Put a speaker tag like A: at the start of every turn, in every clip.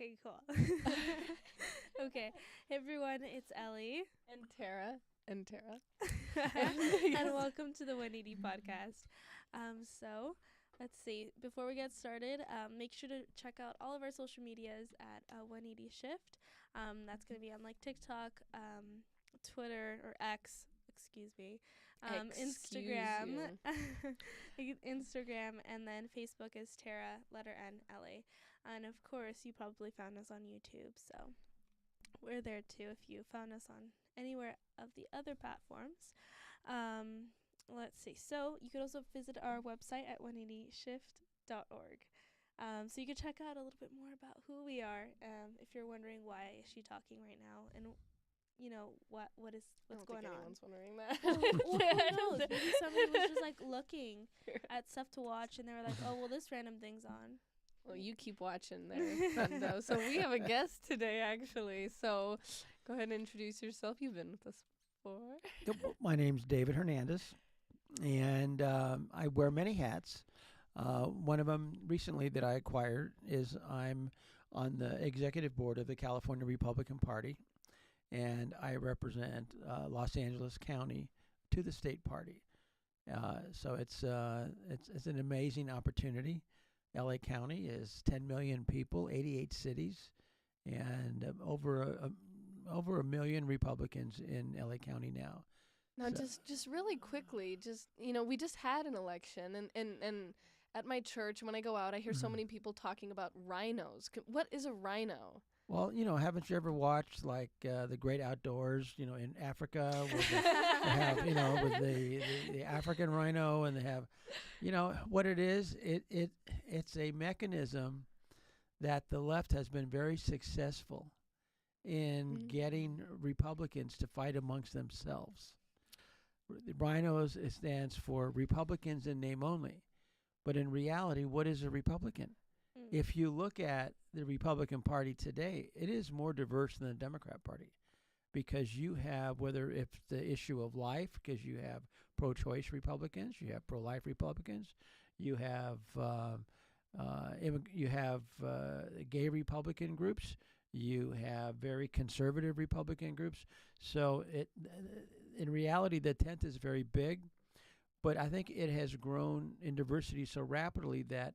A: Okay, cool. Okay. Hey everyone, it's Ellie.
B: And Tara. And Tara.
A: And welcome to the 180 podcast. So let's see. Before we get started, make sure to check out all of our social medias at 180 Shift. That's going to be on like TikTok, Twitter, or X, excuse me, Instagram, Instagram, and then Facebook is Tara, letter N, LA. And of course, you probably found us on YouTube, so we're there too if you found us on anywhere of the other platforms. Let's see. So you could also visit our website at 180shift.org. So you could check out a little bit more about who we are. If you're wondering why is she talking right now, and you know what's going on.
B: Anyone's wondering that.
A: Well, who knows? Maybe somebody was just like looking at stuff to watch, and they were like, "Oh, well, this random thing's on."
B: Well, you keep watching there, Thundo. So we have a guest today, actually. So go ahead and introduce yourself. You've been with us before.
C: My name's David Hernandez, and I wear many hats. One of them recently that I acquired is I'm on the executive board of the California Republican Party, and I represent Los Angeles County to the state party. So it's an amazing opportunity. LA County is 10 million people, 88 cities, and over a million Republicans in LA County now.
B: Now, just really quickly, we just had an election, and at my church, when I go out, I hear so many people talking about rhinos. What is a rhino?
C: Well, haven't you ever watched like the Great Outdoors? In Africa, where they have with the African rhino, and they have, what it is. It's a mechanism that the left has been very successful in getting Republicans to fight amongst themselves. The rhinos, it stands for Republicans in name only, but in reality, what is a Republican? If you look at the Republican Party today, it is more diverse than the Democrat Party, because you have, whether it's the issue of life, because you have pro-choice Republicans, you have pro-life Republicans, you have gay Republican groups, you have very conservative Republican groups. So in reality, the tent is very big, but I think it has grown in diversity so rapidly that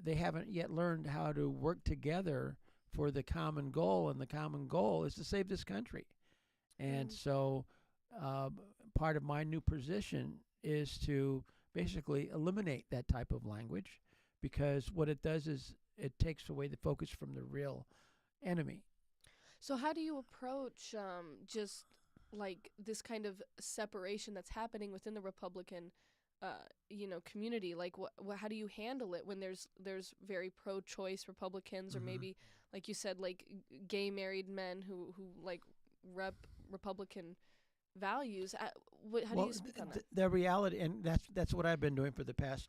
C: they haven't yet learned how to work together for the common goal, and the common goal is to save this country. And so part of my new position is to basically eliminate that type of language, because what it does is it takes away the focus from the real enemy.
B: So how do you approach just like this kind of separation that's happening within the Republican community? Like, how do you handle it when there's very pro-choice Republicans, or maybe, like you said, like gay married men who like rep Republican values? How do you speak on that?
C: The reality, and that's what I've been doing for the past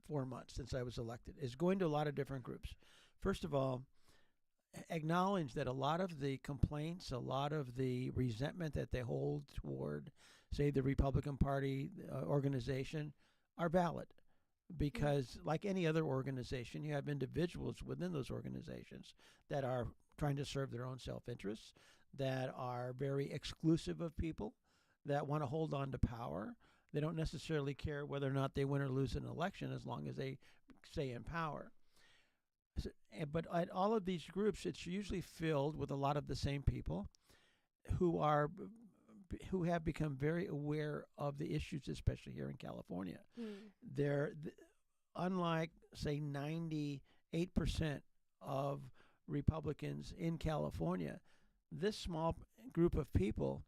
C: 4 months since I was elected, is going to a lot of different groups. First of all, acknowledge that a lot of the complaints, a lot of the resentment that they hold toward, say, the Republican Party organization, are valid, because like any other organization, you have individuals within those organizations that are trying to serve their own self-interests, that are very exclusive of people, that want to hold on to power. They don't necessarily care whether or not they win or lose an election, as long as they stay in power. But at all of these groups, it's usually filled with a lot of the same people who have become very aware of the issues, especially here in California. They're unlike, say, 98% of Republicans in California. This small group of people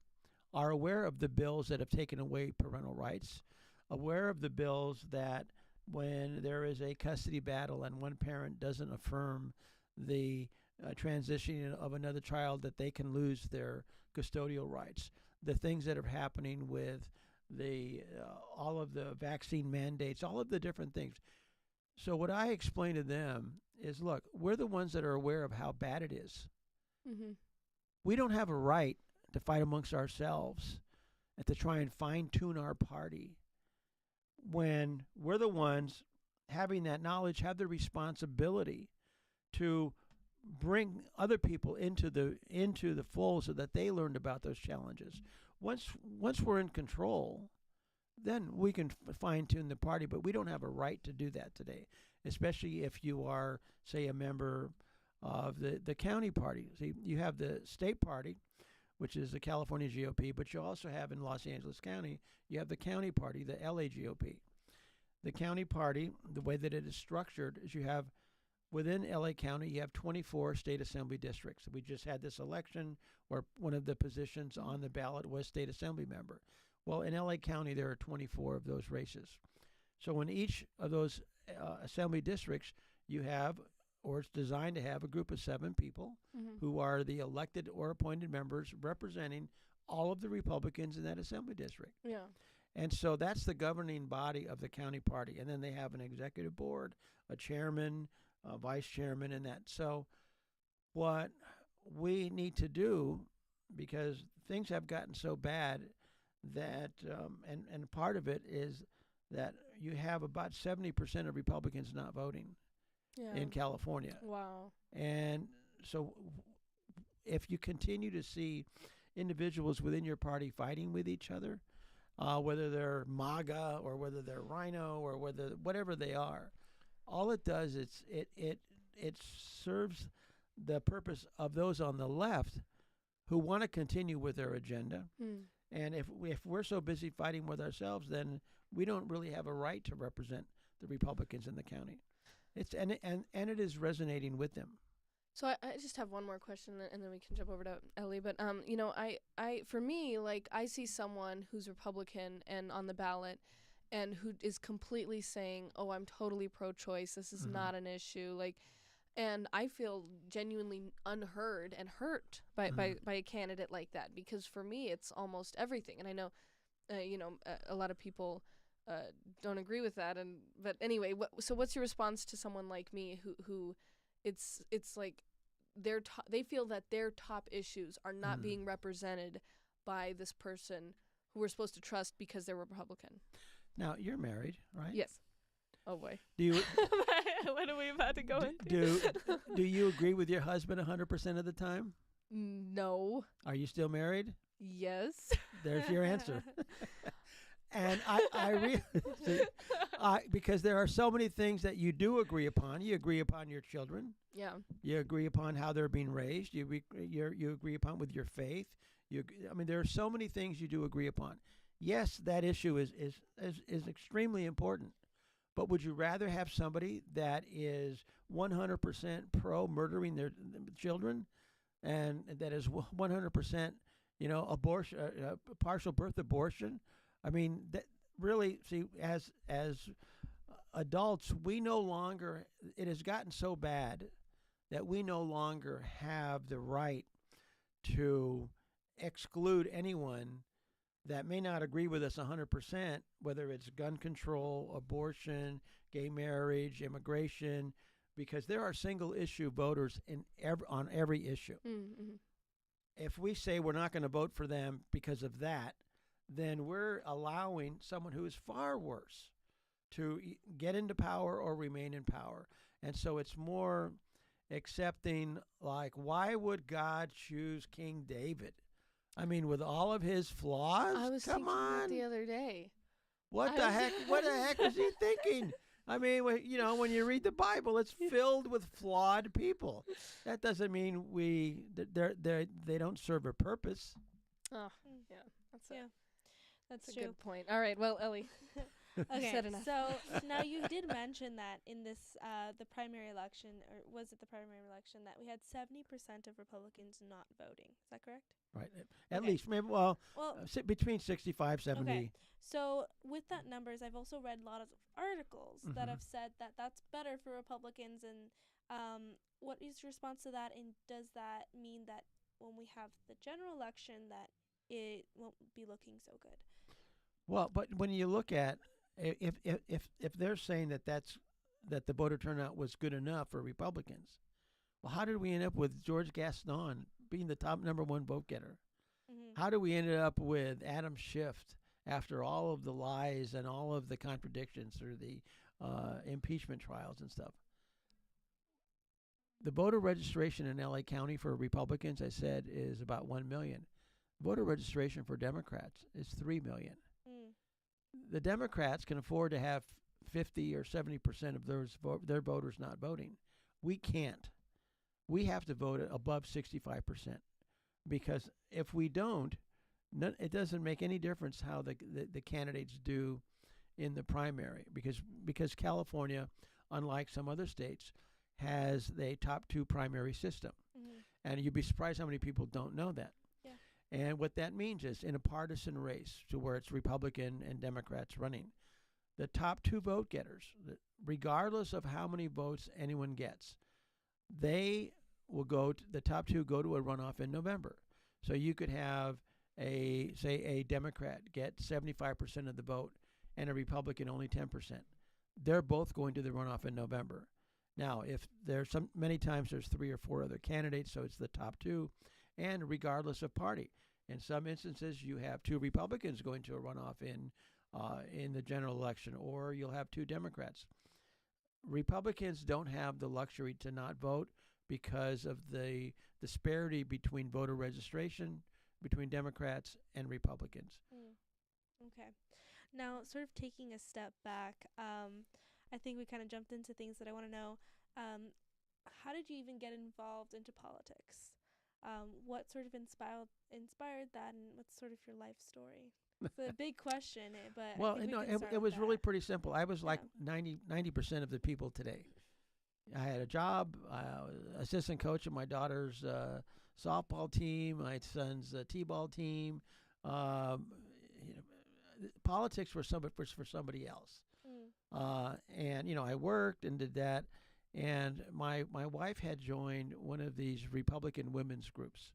C: are aware of the bills that have taken away parental rights, aware of the bills that when there is a custody battle and one parent doesn't affirm the transitioning of another child, that they can lose their custodial rights. The things that are happening with all of the vaccine mandates, all of the different things. So what I explain to them is, look, we're the ones that are aware of how bad it is. We don't have a right to fight amongst ourselves and to try and fine-tune our party, when we're the ones having that knowledge, have the responsibility to bring other people into the fold so that they learned about those challenges. Once we're in control, then we can fine tune the party, but we don't have a right to do that today, especially if you are, say, a member of the county party. See, you have the state party, which is the California GOP, but you also have in Los Angeles County, you have the county party, the LA GOP. The county party, the way that it is structured is you have within LA County, you have 24 state assembly districts. We just had this election where one of the positions on the ballot was state assembly member. Well, in LA County, there are 24 of those races. So in each of those assembly districts, you have, or it's designed to have, a group of 7 people who are the elected or appointed members representing all of the Republicans in that assembly district.
B: Yeah.
C: And so that's the governing body of the county party. And then they have an executive board, a chairman, a vice chairman, and that. So what we need to do, because things have gotten so bad that, and part of it is that you have about 70% of Republicans not voting in California.
B: Wow.
C: And so if you continue to see individuals within your party fighting with each other, whether they're MAGA or whether they're Rhino or whatever they are, all it does is it serves the purpose of those on the left who want to continue with their agenda. And if we're so busy fighting with ourselves, then we don't really have a right to represent the Republicans in the county. And it is resonating with them.
B: So I just have one more question, and then we can jump over to Ellie. But I for me, like, I see someone who's Republican and on the ballot, and who is completely saying, "Oh, I'm totally pro-choice. This is not an issue." Like, and I feel genuinely unheard and hurt by a candidate like that, because for me, it's almost everything. And I know, a lot of people don't agree with that. But anyway, so what's your response to someone like me who it's like they feel that their top issues are not being represented by this person who we're supposed to trust because they're Republican?
C: Now, you're married, right?
B: Yes. Oh boy.
C: Do you
B: What are we about to go into?
C: do you agree with your husband 100% of the time?
B: No.
C: Are you still married?
B: Yes.
C: There's your answer. And because there are so many things that you do agree upon. You agree upon your children.
B: Yeah.
C: You agree upon how they're being raised. You agree upon with your faith. There are so many things you do agree upon. Yes, that issue is extremely important. But would you rather have somebody that is 100% pro murdering their children, and that is 100%, abortion, partial birth abortion? I mean, that really, see, as adults, we no longer, it has gotten so bad that we no longer have the right to exclude anyone that may not agree with us 100%, whether it's gun control, abortion, gay marriage, immigration, because there are single issue voters on every issue.
B: Mm-hmm.
C: If we say we're not going to vote for them because of that, then we're allowing someone who is far worse to get into power or remain in power. And so it's more accepting, like, why would God choose King David? I mean, with all of his flaws?
B: I was
C: Come
B: thinking that
C: on.
B: the other day.
C: What the heck was he thinking? I mean, when you read the Bible, it's filled with flawed people. That doesn't mean they don't serve a purpose.
B: Oh, yeah. That's a
A: true.
B: good point. All right, well, Ellie.
A: Okay,
B: said enough.
A: so now you did mention that in this the primary election, or was it the primary election, that we had 70% of Republicans not voting. Is that correct?
C: Right. At
A: Okay.
C: least, maybe, between 65, 70.
A: Okay. So with that numbers, I've also read a lot of articles that have said that that's better for Republicans. And what is your response to that? And does that mean that when we have the general election that it won't be looking so good?
C: Well, but when you look at if they're saying that the voter turnout was good enough for Republicans, well, how did we end up with George Gaston being the top #1 vote getter?
A: Mm-hmm.
C: How did we end up with Adam Schiff after all of the lies and all of the contradictions through the impeachment trials and stuff? The voter registration in LA County for Republicans, I said, is about 1 million. Voter registration for Democrats is 3 million.
A: Mm.
C: The Democrats can afford to have 50 or 70% of their voters not voting. We can't. We have to vote above 65%, because if we don't, it doesn't make any difference how the candidates do in the primary, because California, unlike some other states, has the top two primary system.
A: Mm-hmm.
C: And you'd be surprised how many people don't know that.
A: Yeah.
C: And what that means is, in a partisan race to where it's Republican and Democrats running, the top two vote getters, regardless of how many votes anyone gets, they will the top two go to a runoff in November. So you could have a Democrat get 75% of the vote and a Republican only 10%. They're both going to the runoff in November. Now, if there's many times there's 3 or 4 other candidates, so it's the top two, and regardless of party. In some instances, you have 2 Republicans going to a runoff in the general election, or you'll have 2 Democrats. Republicans don't have the luxury to not vote because of the disparity between voter registration between Democrats and Republicans.
A: Okay. Now, sort of taking a step back, I think we kind of jumped into things that I want to know. How did you even get involved into politics? What sort of inspired that, and what's sort of your life story? It's a big question, but
C: well,
A: I think
C: no,
A: we can start
C: it was
A: with
C: really
A: that.
C: pretty simple. I was like 90% of the people today. I had a job, assistant coach of my daughter's softball team, my son's t-ball team. Politics were for somebody else. And I worked and did that. And my wife had joined one of these Republican women's groups.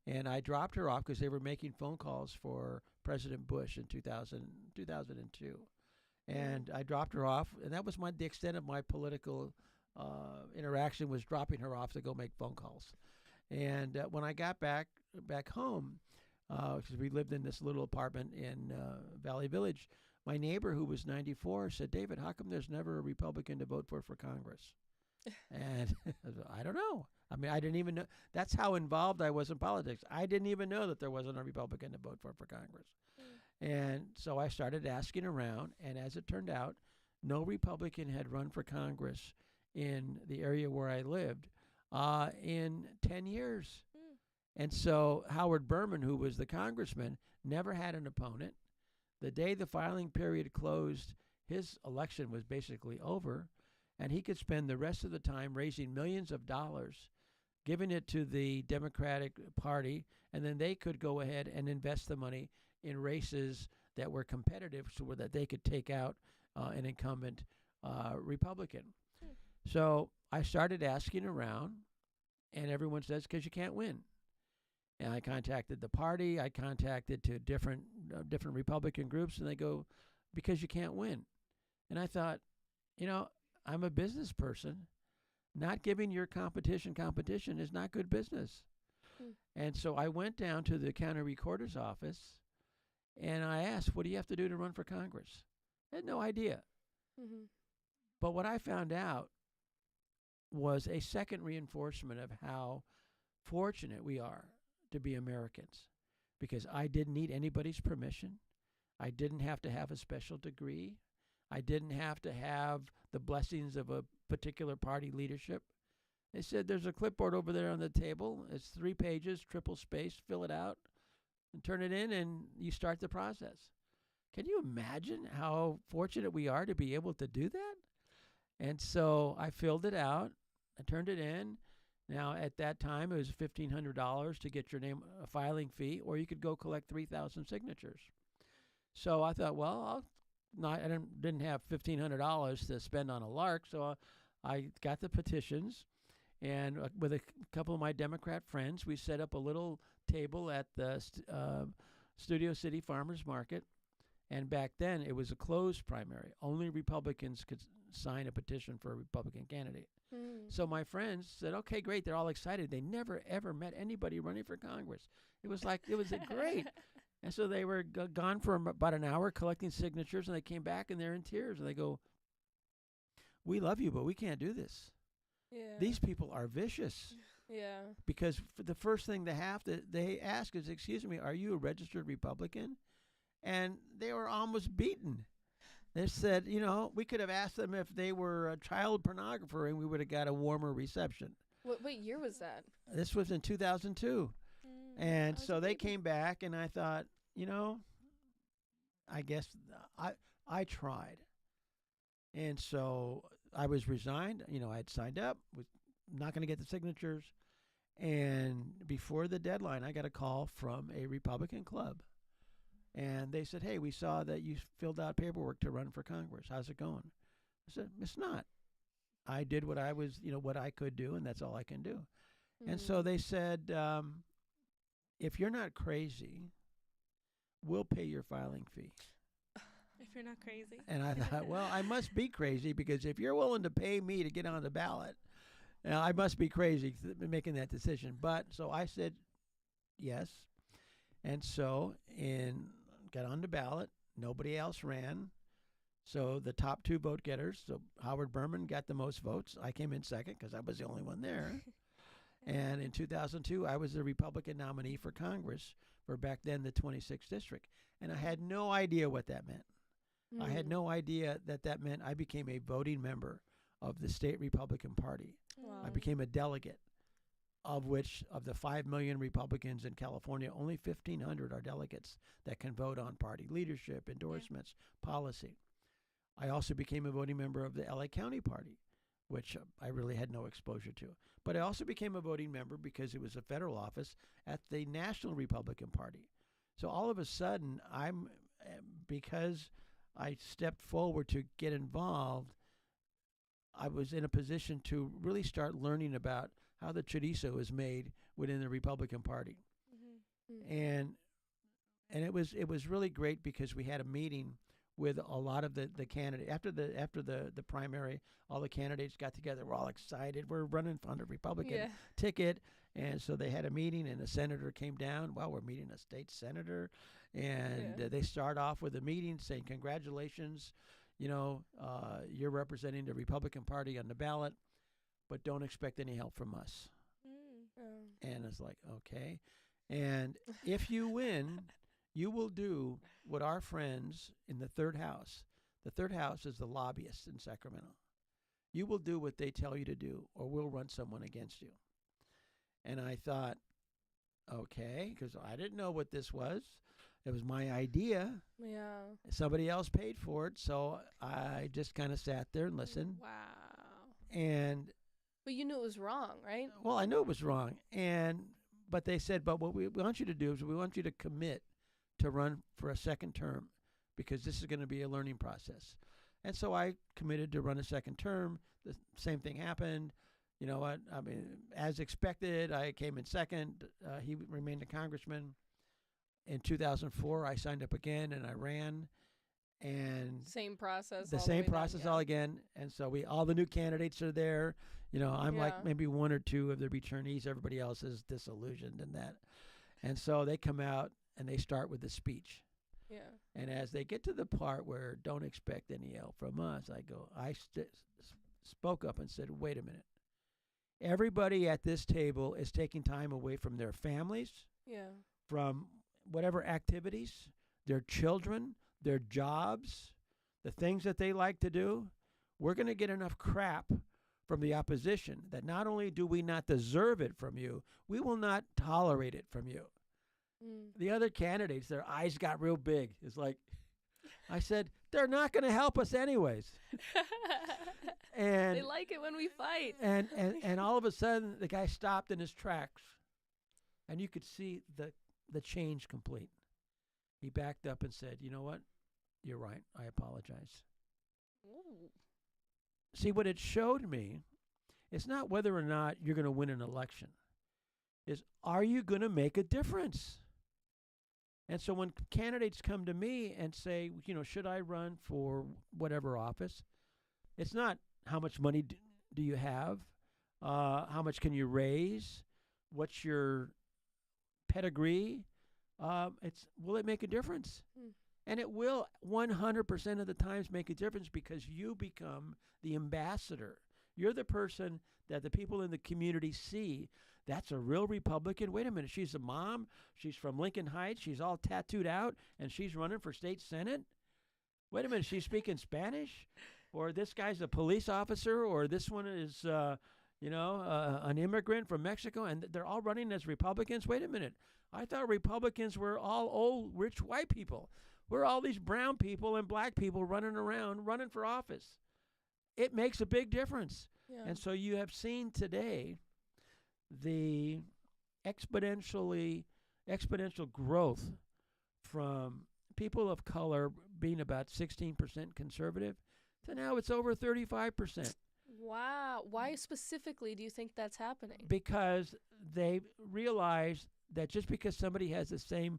C: And I dropped her off because they were making phone calls for President Bush in 2002. And I dropped her off, and that was the extent of my political interaction, was dropping her off to go make phone calls. And when I got back home, because we lived in this little apartment in Valley Village, my neighbor, who was 94, said, "David, how come there's never a Republican to vote for Congress?" And I don't know. I mean, I didn't even know. That's how involved I was in politics. I didn't even know that there wasn't a Republican to vote for Congress. And so I started asking around, and as it turned out, no Republican had run for Congress in the area where I lived in 10 years. And so Howard Berman, who was the congressman, never had an opponent. The day the filing period closed, his election was basically over, and he could spend the rest of the time raising millions of dollars, giving it to the Democratic Party, and then they could go ahead and invest the money in races that were competitive so that they could take out an incumbent Republican. So I started asking around, and everyone says, because you can't win. And I contacted the party. I contacted to different Republican groups, and they go, because you can't win. And I thought, I'm a business person. Not giving your competition is not good business. And so I went down to the county recorder's office, and I asked, what do you have to do to run for Congress? I had no idea. But what I found out was a second reinforcement of how fortunate we are to be Americans, because I didn't need anybody's permission. I didn't have to have a special degree. I didn't have to have the blessings of a particular party leadership. They said, there's a clipboard over there on the table. It's 3 pages, triple spaced, fill it out and turn it in, and you start the process. Can you imagine how fortunate we are to be able to do that? And so I filled it out. I turned it in. Now, at that time, it was $1,500 to get your name, a filing fee, or you could go collect 3,000 signatures. So I thought, well, I didn't have $1,500 to spend on a lark, so I got the petitions, and with a couple of my Democrat friends, we set up a little table at the Studio City Farmers Market, and back then it was a closed primary. Only Republicans could sign a petition for a Republican candidate. So my friends said, okay, great. They're all excited. They never, ever met anybody running for Congress. It was great. And so they were gone for about an hour collecting signatures, and they came back, and they're in tears. And they go, we love you, but we can't do this.
B: Yeah.
C: These people are vicious
B: Yeah.
C: because the first thing they ask is, "Excuse me, are you a registered Republican?" And they were almost beaten. They said, we could have asked them if they were a child pornographer and we would have got a warmer reception.
B: What year was that?
C: This was in 2002.
A: I
C: And
A: was
C: so
A: a
C: they
A: baby.
C: came back, and I thought, I guess I tried. And so I was resigned. I had signed up, was not going to get the signatures. And before the deadline, I got a call from a Republican club. And they said, "Hey, we saw that you filled out paperwork to run for Congress. How's it going?" I said, "It's not. I did what I was, what I could do, and that's all I can do." And so they said, "If you're not crazy, we'll pay your filing fee."
A: If you're not crazy.
C: And I thought, well, I must be crazy, because if you're willing to pay me to get on the ballot, I must be crazy making that decision. But so I said yes. And so got on the ballot. Nobody else ran. So the top two vote getters, so Howard Berman got the most votes. I came in second because I was the only one there. And in 2002, I was the Republican nominee for Congress for back then the 26th district. And I had no idea what that meant. I had no idea that meant I became a voting member of the state Republican Party.
B: Wow.
C: I became a delegate, of which, of the 5 million Republicans in California, only 1,500 are delegates that can vote on party leadership, endorsements, policy. I also became a voting member of the LA County Party, which I really had no exposure to. But I also became a voting member, because it was a federal office, at the National Republican Party. So all of a sudden, because I stepped forward to get involved, I was in a position to really start learning about how the chorizo is made within the Republican Party. And it was really great, because we had a meeting with a lot of the candidates. After the primary, all the candidates got together. We're all excited. We're running on the Republican ticket. And so they had a meeting, and a senator came down. Well, we're meeting a state senator. And they start off with a meeting saying, "Congratulations, you're representing the Republican Party on the ballot, but don't expect any help from us." And it's like, okay. And if you win, you will do what our friends in the third house is the lobbyists in Sacramento. You will do what they tell you to do, or we'll run someone against you. And I thought, okay, because I didn't know what this was. It was my idea.
B: Yeah.
C: Somebody else paid for it, so I just kind of sat there and listened.
B: Wow. But you knew it was wrong, right?
C: Well, I knew it was wrong. But they said, "But what we want you to do is we want you to commit to run for a second term, because this is going to be a learning process." And so I committed to run a second term. The same thing happened. You know what? I mean, as expected, I came in second. He remained a congressman. In 2004, I signed up again, and I ran. And
B: same process.
C: The same process all again. And so all the new candidates are there. I'm like maybe one or two of the returnees. Everybody else is disillusioned in that. And so they come out and they start with the speech.
B: Yeah.
C: And as they get to the part where don't expect any help from us, I spoke up and said, "Wait a minute. Everybody at this table is taking time away from their families, from whatever activities, their children, their jobs, the things that they like to do. We're going to get enough crap from the opposition that not only do we not deserve it from you, we will not tolerate it from you." The other candidates, their eyes got real big. It's like, I said, they're not going to help us anyways. And
B: they like it when we fight.
C: And all of a sudden, the guy stopped in his tracks, and you could see the change complete. He backed up and said, "You know what? You're right. I apologize."
B: Ooh.
C: See, what it showed me, it's not whether or not you're going to win an election. Is, are you going to make a difference? And so when candidates come to me and say, should I run for whatever office? It's not how much money do you have, how much can you raise, what's your pedigree. It's, will it make a difference? And it will 100% of the times make a difference, because you become the ambassador. You're the person that the people in the community see. That's a real Republican. Wait a minute, she's a mom. She's from Lincoln Heights. She's all tattooed out, and she's running for state senate. Wait a minute, she's speaking Spanish, or this guy's a police officer, or this one is, an immigrant from Mexico, and they're all running as Republicans. Wait a minute, I thought Republicans were all old, rich white people. We're all these brown people and black people running around, running for office. It makes a big difference.
B: Yeah.
C: And so you have seen today the exponential growth from people of color being about 16% conservative to now it's over 35%.
B: Wow. Why specifically do you think that's happening?
C: Because they realize that just because somebody has the same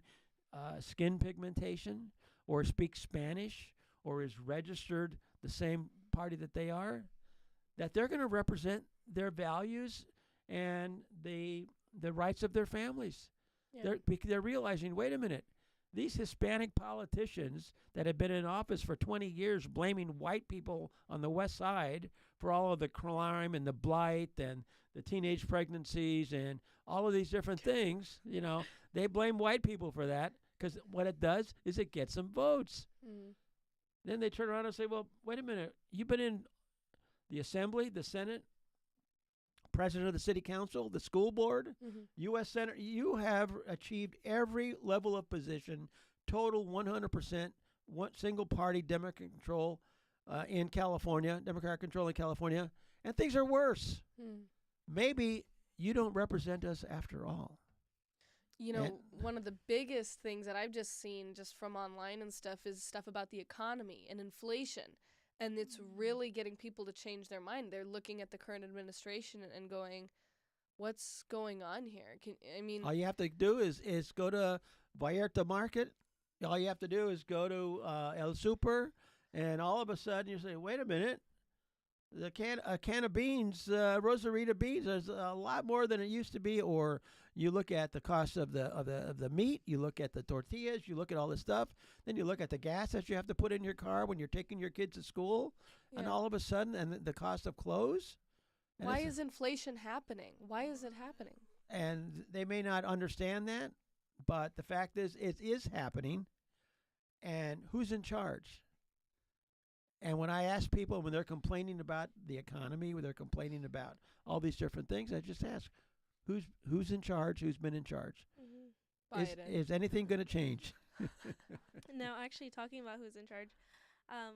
C: skin pigmentation or speaks Spanish or is registered the same party that they are, that they're going to represent their values and the rights of their families.
B: Yeah.
C: They're realizing, wait a minute, these Hispanic politicians that have been in office for 20 years blaming white people on the West Side for all of the crime and the blight and the teenage pregnancies and all of these different things, they blame white people for that because what it does is it gets them votes.
B: Mm.
C: Then they turn around and say, well, wait a minute, you've been in the Assembly, the Senate, President of the City Council, the school board, U.S. Senator. You have achieved every level of position, total 100%, single party Democrat control in California, Democratic control in California, and things are worse. Maybe you don't represent us after all.
B: One of the biggest things that I've just seen just from online and stuff is stuff about the economy and inflation. And it's really getting people to change their mind. They're looking at the current administration and going, what's going on here?
C: All you have to do is go to Vallarta Market. All you have to do is go to El Super, and all of a sudden you say, wait a minute, a can of beans, Rosarita beans, is a lot more than it used to be. Or you look at the cost of the meat, you look at the tortillas, you look at all this stuff, then you look at the gas that you have to put in your car when you're taking your kids to school, and all of a sudden, and the cost of clothes.
B: Why is inflation happening? Why is it happening?
C: And they may not understand that, but the fact is, it is happening. And who's in charge? And when I ask people, when they're complaining about the economy, when they're complaining about all these different things, I just ask, who's in charge? Who's been in charge? Is anything going to change?
A: No, actually, talking about who's in charge,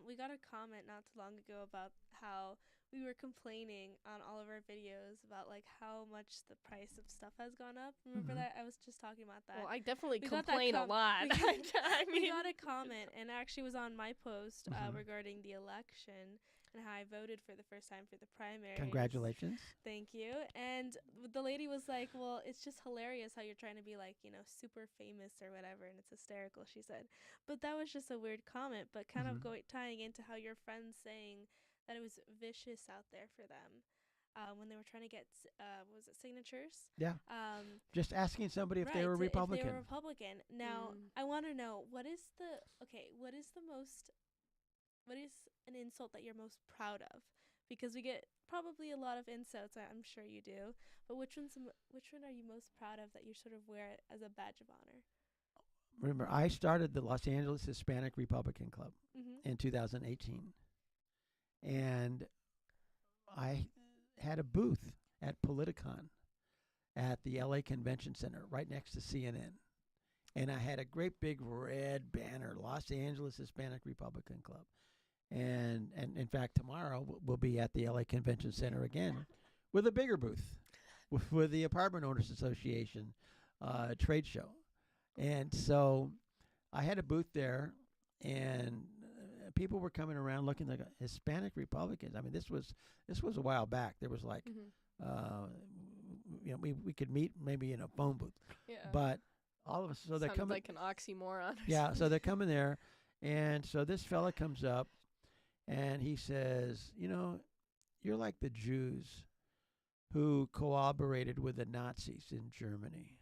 A: we got a comment not too long ago about how we were complaining on all of our videos about like how much the price of stuff has gone up. Remember that? I was just talking about that.
B: Well, I definitely complain a lot.
A: We got a comment, and it actually was on my post regarding the election and how I voted for the first time for the primaries.
C: Congratulations.
A: Thank you. And the lady was like, well, it's just hilarious how you're trying to be like, super famous or whatever, and it's hysterical, she said. But that was just a weird comment, but kind of tying into how your friend's saying that it was vicious out there for them when they were trying to get, was it signatures?
C: Yeah. Just asking somebody if they were Republican.
A: If they were Republican. Now, I want to know, what is an insult that you're most proud of? Because we get probably a lot of insults, I'm sure you do. But which one are you most proud of that you sort of wear it as a badge of honor?
C: Remember, I started the Los Angeles Hispanic Republican Club in 2018. And I had a booth at Politicon at the LA Convention Center right next to CNN. And I had a great big red banner, Los Angeles Hispanic Republican Club. And in fact, tomorrow we'll be at the LA Convention Center again with a bigger booth with the Apartment Owners Association trade show. And so I had a booth there, and people were coming around looking like Hispanic Republicans. I mean, this was a while back. There was like, we could meet maybe in a phone booth. Yeah. But all of us, so they're coming
B: like an oxymoron.
C: Yeah. So they're coming there, and so this fella comes up, and he says, you're like the Jews who cooperated with the Nazis in Germany.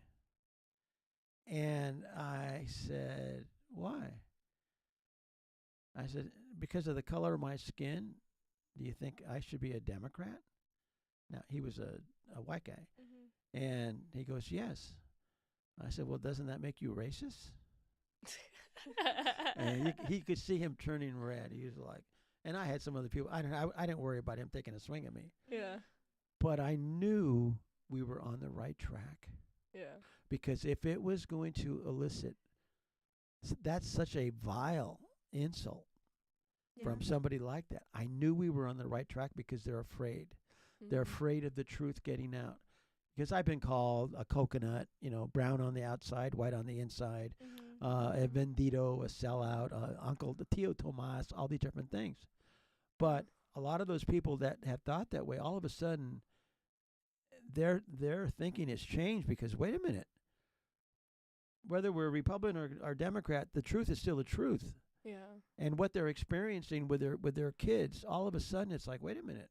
C: And I said, why? I said, because of the color of my skin, do you think I should be a Democrat? Now, he was a white guy.
A: Mhm.
C: And he goes, yes. I said, well, doesn't that make you racist? And he could see him turning red. He was like, and I had some other people. I didn't worry about him taking a swing at me.
B: Yeah.
C: But I knew we were on the right track.
B: Yeah.
C: Because if it was going to elicit, that's such a vile insult from somebody like that. I knew we were on the right track because they're afraid. They're afraid of the truth getting out. Because I've been called a coconut, brown on the outside, white on the inside, a vendito, a sellout, Uncle Tio Tomas, all these different things. But a lot of those people that have thought that way, all of a sudden, their thinking has changed because, wait a minute, whether we're Republican or Democrat, the truth is still the truth.
B: Yeah.
C: And what they're experiencing with their kids, all of a sudden, it's like, wait a minute.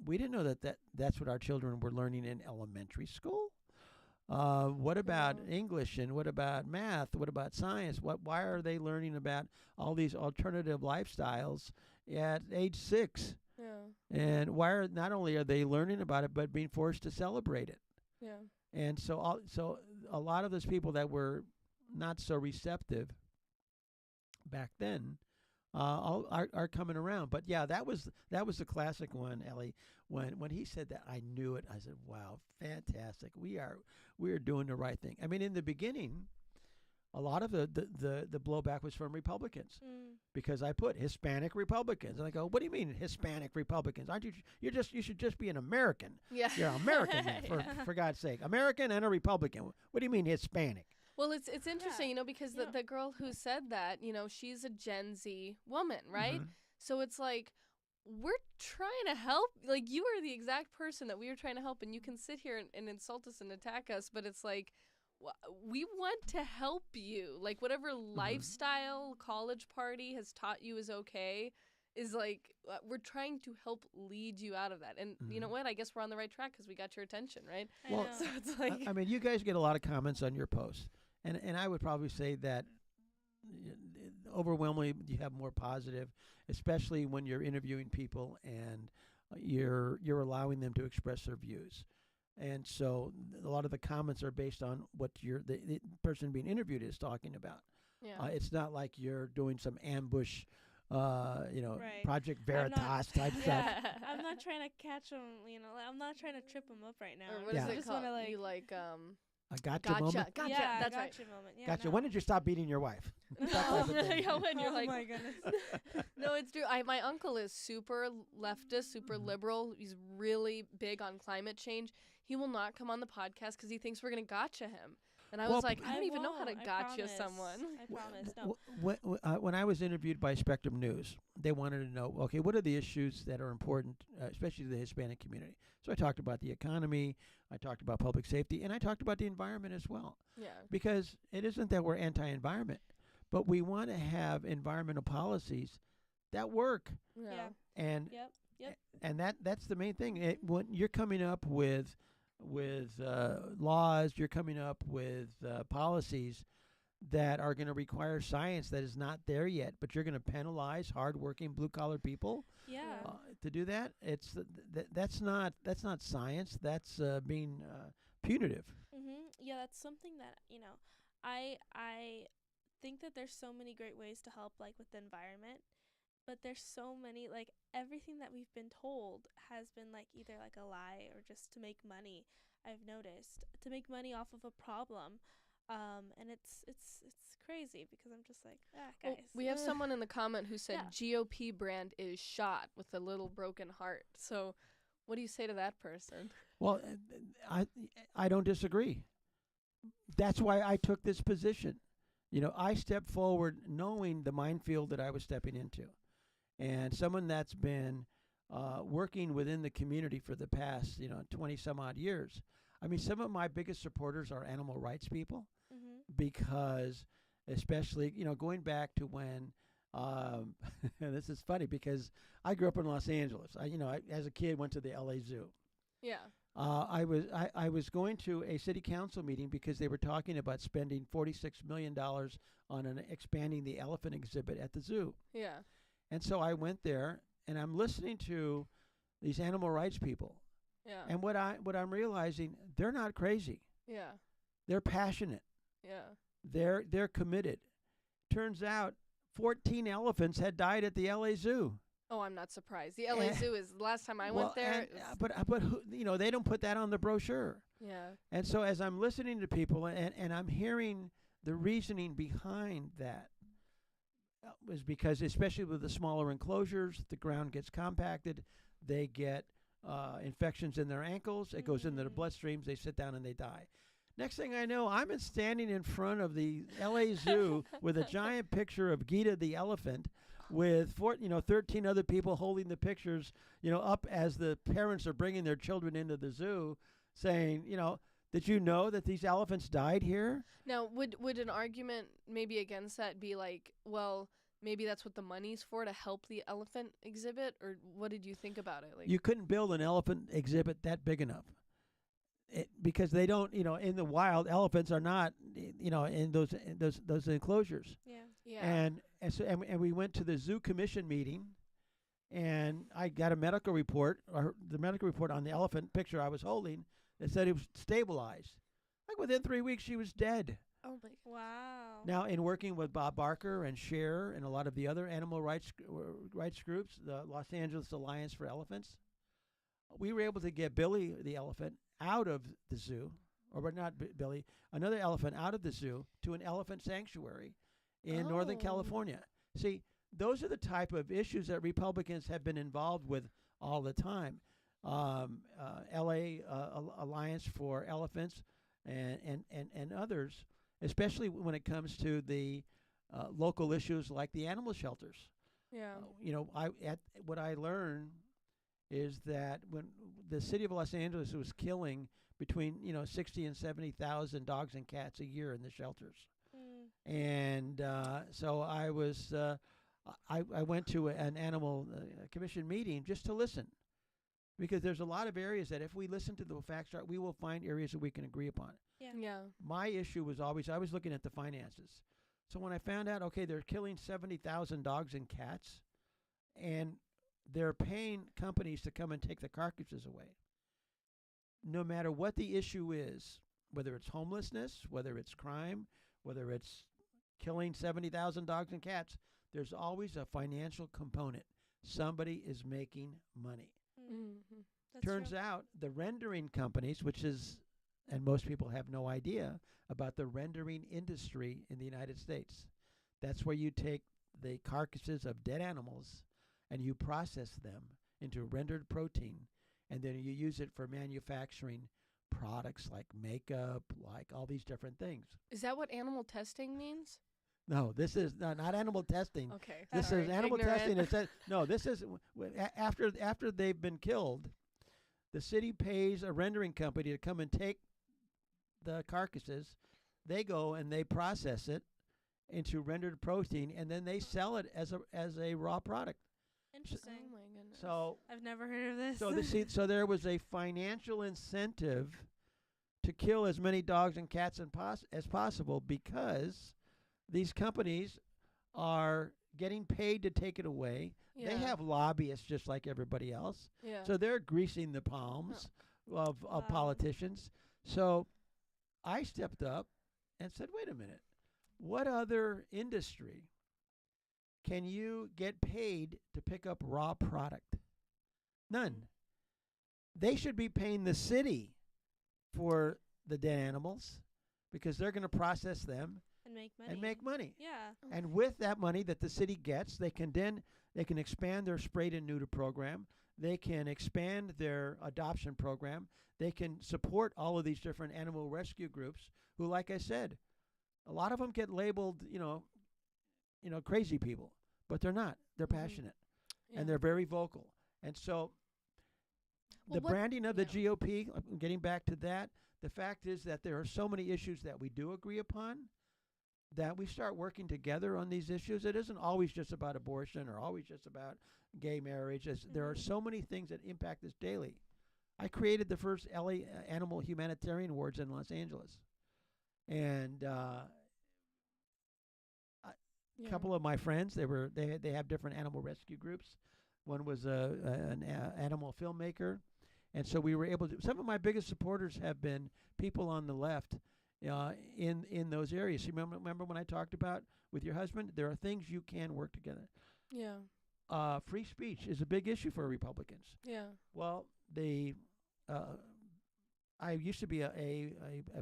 C: We didn't know that's what our children were learning in elementary school. What about English and what about math? What about science? Why are they learning about all these alternative lifestyles at age 6?
B: Yeah.
C: And not only are they learning about it, but being forced to celebrate it?
B: Yeah.
C: And so a lot of those people that were not so receptive back then are coming around. But yeah, that was the classic one, Ellie. When he said that, I knew it. I said, "Wow, fantastic! We are doing the right thing." I mean, in the beginning, a lot of the blowback was from Republicans because I put Hispanic Republicans, and I go, "What do you mean Hispanic Republicans? Aren't you? You should just be an American.
B: Yeah.
C: You're American, man, for God's sake, American and a Republican. What do you mean Hispanic?"
B: Well, it's interesting, because the girl who said that, she's a Gen Z woman, right? So it's like, we're trying to help. Like, you are the exact person that we are trying to help, and you can sit here and insult us and attack us, but it's like, we want to help you. Like, whatever lifestyle college party has taught you is okay, is like, we're trying to help lead you out of that. And you know what? I guess we're on the right track because we got your attention, right?
C: Well,
B: so it's like,
C: I mean, you guys get a lot of comments on your posts. And I would probably say that overwhelmingly you have more positive, especially when you're interviewing people and you're allowing them to express their views. And so a lot of the comments are based on what the person being interviewed is talking about.
B: yeah.
C: It's not like you're doing some ambush,
A: Right.
C: Project Veritas type stuff.
A: I'm not trying to catch them. I'm not trying to trip them up right now.
B: Or what
C: Yeah.
B: is
A: I
B: it
A: just
B: called?
A: want to like.
B: You like,
C: A gotcha moment.
B: Gotcha.
A: Yeah,
B: That's
A: gotcha
B: right.
A: moment. Yeah,
C: Gotcha.
A: no.
C: When did you stop beating your wife? That type of thing.
B: Yeah, when you're
A: Oh
B: like,
A: my goodness.
B: no, it's true. My uncle is super leftist, super liberal. He's really big on climate change. He will not come on the podcast because he thinks we're gonna gotcha him. And I
C: Well,
B: was like, I
A: I
B: don't even know how to
A: won't, I
B: gotcha
A: promise.
B: someone.
A: I promise. No.
C: When I was interviewed by Spectrum News, they wanted to know, okay, what are the issues that are important, especially to the Hispanic community? So I talked about the economy, I talked about public safety, and I talked about the environment as well.
B: Yeah.
C: Because it isn't that we're anti-environment, but we want to have environmental policies that work.
B: Yeah.
C: And
A: Yep.
C: and that's the main thing. When you're coming up with laws, you're coming up with policies that are going to require science that is not there yet, but you're going to penalize hardworking blue-collar people
A: Yeah.
C: to do that. It's that's not science. That's being punitive.
A: Yeah, that's something that I think that there's so many great ways to help, like with the environment, but there's so many, like, everything that we've been told has been like either like a lie or just to make money. I've noticed to make money off of a problem. And it's crazy because I'm just like, guys.
B: Well, we have someone in the comment who said
A: Yeah.
B: GOP brand is shot with a little broken heart. So, what do you say to that person?
C: Well, I don't disagree. That's why I took this position. I stepped forward knowing the minefield that I was stepping into. And someone that's been working within the community for the past, 20 some odd years. I mean, some of my biggest supporters are animal rights people because especially, going back to when, this is funny because I grew up in Los Angeles. I as a kid went to the LA Zoo.
B: Yeah.
C: I was going to a city council meeting because they were talking about spending $46 million on expanding the elephant exhibit at the zoo.
B: Yeah.
C: And so I went there, and I'm listening to these animal rights people.
B: Yeah.
C: And what I'm realizing, they're not crazy.
B: Yeah.
C: They're passionate.
B: Yeah.
C: They're committed. Turns out 14 elephants had died at the LA Zoo.
B: Oh, I'm not surprised. The LA
C: Eh,
B: Zoo is the last time I
C: Well,
B: went there.
C: and,
B: It was,
C: but who, they don't put that on the brochure.
B: yeah.
C: And so as I'm listening to people and I'm hearing the reasoning behind that, was because especially with the smaller enclosures, the ground gets compacted, they get infections in their ankles, it goes into the bloodstreams, they sit down and they die. Next thing I know, I'm standing in front of the LA Zoo with a giant picture of Gita the elephant, with 13 other people holding the pictures, up as the parents are bringing their children into the zoo, saying, did you know that these elephants died here?
B: Now, would an argument maybe against that be like, well, maybe that's what the money's for, to help the elephant exhibit, or what did you think about it? Like,
C: You couldn't build an elephant exhibit that big enough. Because they don't, in the wild, elephants are not, in those enclosures.
A: Yeah.
B: yeah.
C: And we went to the zoo commission meeting, and I got a medical report, or the medical report on the elephant picture I was holding, that said it was stabilized. Like within 3 weeks, she was dead.
B: Oh my.
A: Wow.
C: Now, in working with Bob Barker and Cher and a lot of the other animal rights groups, the Los Angeles Alliance for Elephants, we were able to get Billy the elephant out of the zoo, or not Billy, another elephant out of the zoo to an elephant sanctuary in Northern
B: Oh.
C: California. See, those are the type of issues that Republicans have been involved with all the time. LA Alliance for Elephants and others, especially when it comes to the local issues like the animal shelters.
B: Yeah.
C: What I learned is that when the city of Los Angeles was killing between 60 and 70,000 dogs and cats a year in the shelters, and so I was I went to an animal commission meeting just to listen, because there's a lot of areas that if we listen to the facts, we will find areas that we can agree upon.
A: Yeah.
B: Yeah.
C: My issue was always I was looking at the finances. So when I found out, okay, they're killing 70,000 dogs and cats, and they're paying companies to come and take the carcasses away. No matter what the issue is, whether it's homelessness, whether it's crime, whether it's killing 70,000 dogs and cats, there's always a financial component. Somebody is making money.
B: Mm-hmm.
A: That's
C: Turns
A: true.
C: out the rendering companies, which is, and most people have no idea about the rendering industry in the United States. That's where you take the carcasses of dead animals and you process them into rendered protein, and then you use it for manufacturing products like makeup, like all these different things.
B: Is that what animal testing means?
C: No, this is not animal testing.
B: Okay.
C: This
B: sorry.
C: is animal
B: Ignorant.
C: testing. It says, no, this is after they've been killed, the city pays a rendering company to come and take the carcasses. They go and they process it into rendered protein, and then they sell it as a raw product.
A: Interesting.
B: Oh my goodness.
C: So
A: I've never heard of this.
C: so there was a financial incentive to kill as many dogs and cats as possible, because these companies are getting paid to take it away.
B: Yeah.
C: They have lobbyists just like everybody else.
B: Yeah.
C: So they're greasing the palms of
A: Wow.
C: politicians. So I stepped up and said, wait a minute, what other industry can you get paid to pick up raw product? None. They should be paying the city for the dead animals, because they're going to process them
A: and make money.
C: and make money.
A: Yeah.
C: And with that money that the city gets, they can expand their spayed and neuter program. They can expand their adoption program. They can support all of these different animal rescue groups who, like I said, a lot of them get labeled, crazy people, but they're not. They're
B: Mhm.
C: passionate
B: Yeah.
C: and they're very vocal. And so
B: Well,
C: the
B: what-
C: branding of the
B: yeah.
C: GOP, getting back to that, the fact is that there are so many issues that we do agree upon, that we start working together on these issues. It isn't always just about abortion or always just about gay marriage. There are
A: Mhm.
C: so many things that impact us daily. I created the first LA Animal Humanitarian Awards in Los Angeles. And
B: Yeah.
C: couple of my friends, they have different animal rescue groups. One was an animal filmmaker, and so we were able to. Some of my biggest supporters have been people on the left, in those areas. You remember when I talked about with your husband, there are things you can work together.
B: Yeah.
C: Free speech is a big issue for Republicans.
B: Yeah.
C: Well, I used to be a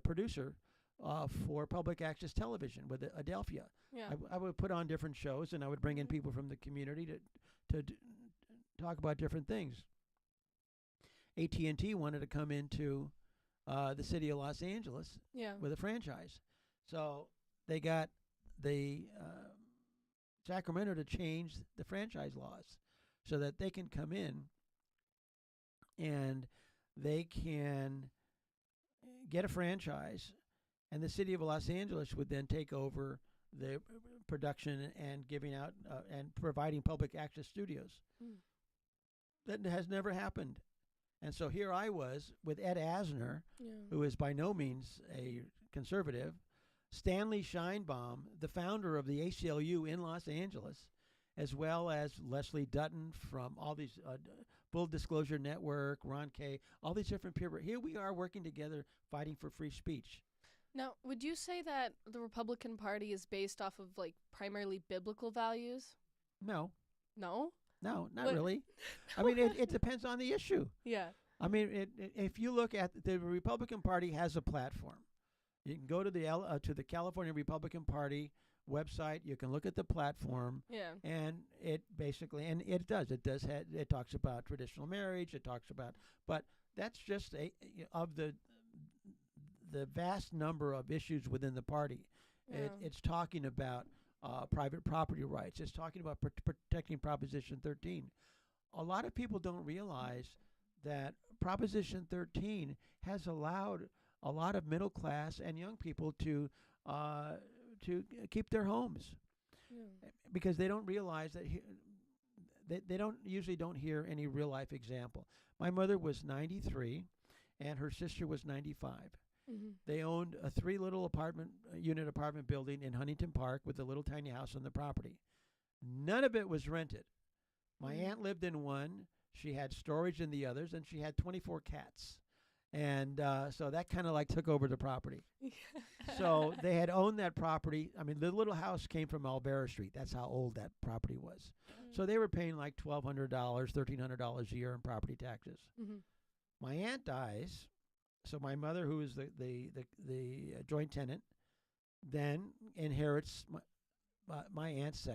C: producer for public access television with Adelphia.
B: Yeah.
C: I would put on different shows, and I would bring in people from the community to talk about different things. AT&T wanted to come into the city of Los Angeles
B: Yeah.
C: with a franchise, so they got the Sacramento to change the franchise laws so that they can come in and they can get a franchise, and the city of Los Angeles would then take over the production and giving out and providing public access studios.
B: Mm.
C: That has never happened. And so here I was with Ed Asner,
B: Yeah.
C: who is by no means a conservative, Stanley Scheinbaum, the founder of the ACLU in Los Angeles, as well as Leslie Dutton from all these Full Disclosure Network, Ron Kay, all these different people. Here we are working together, fighting for free speech.
B: Now, would you say that the Republican Party is based off of like primarily biblical values?
C: No,
B: No?
C: not
B: What?
C: really. I mean, it depends on the issue.
B: Yeah.
C: I mean, if you look at the Republican Party has a platform. You can go to the California Republican Party website. You can look at the platform,
B: Yeah.
C: and it basically, and it talks about traditional marriage. It talks about, but that's just of the vast number of issues within the party.
B: Yeah.
C: It's talking about private property rights. It's talking about protecting Proposition 13. A lot of people don't realize that Proposition 13 has allowed a lot of middle class and young people to keep their homes,
B: Yeah.
C: because they don't realize that they don't hear any real life example. My mother was 93, and her sister was 95.
B: Mm-hmm.
C: They owned a 3 little unit apartment building in Huntington Park with a little tiny house on the property. None of it was rented. My aunt lived in one. She had storage in the others, and she had 24 cats. And so that kind of like took over the property. So they had owned that property. I mean, the little house came from Alvera Street. That's how old that property was. So they were paying like $1,200, $1,300 a year in property taxes.
B: Mm-hmm.
C: My aunt dies. So my mother, who is the joint tenant, then inherits my aunt's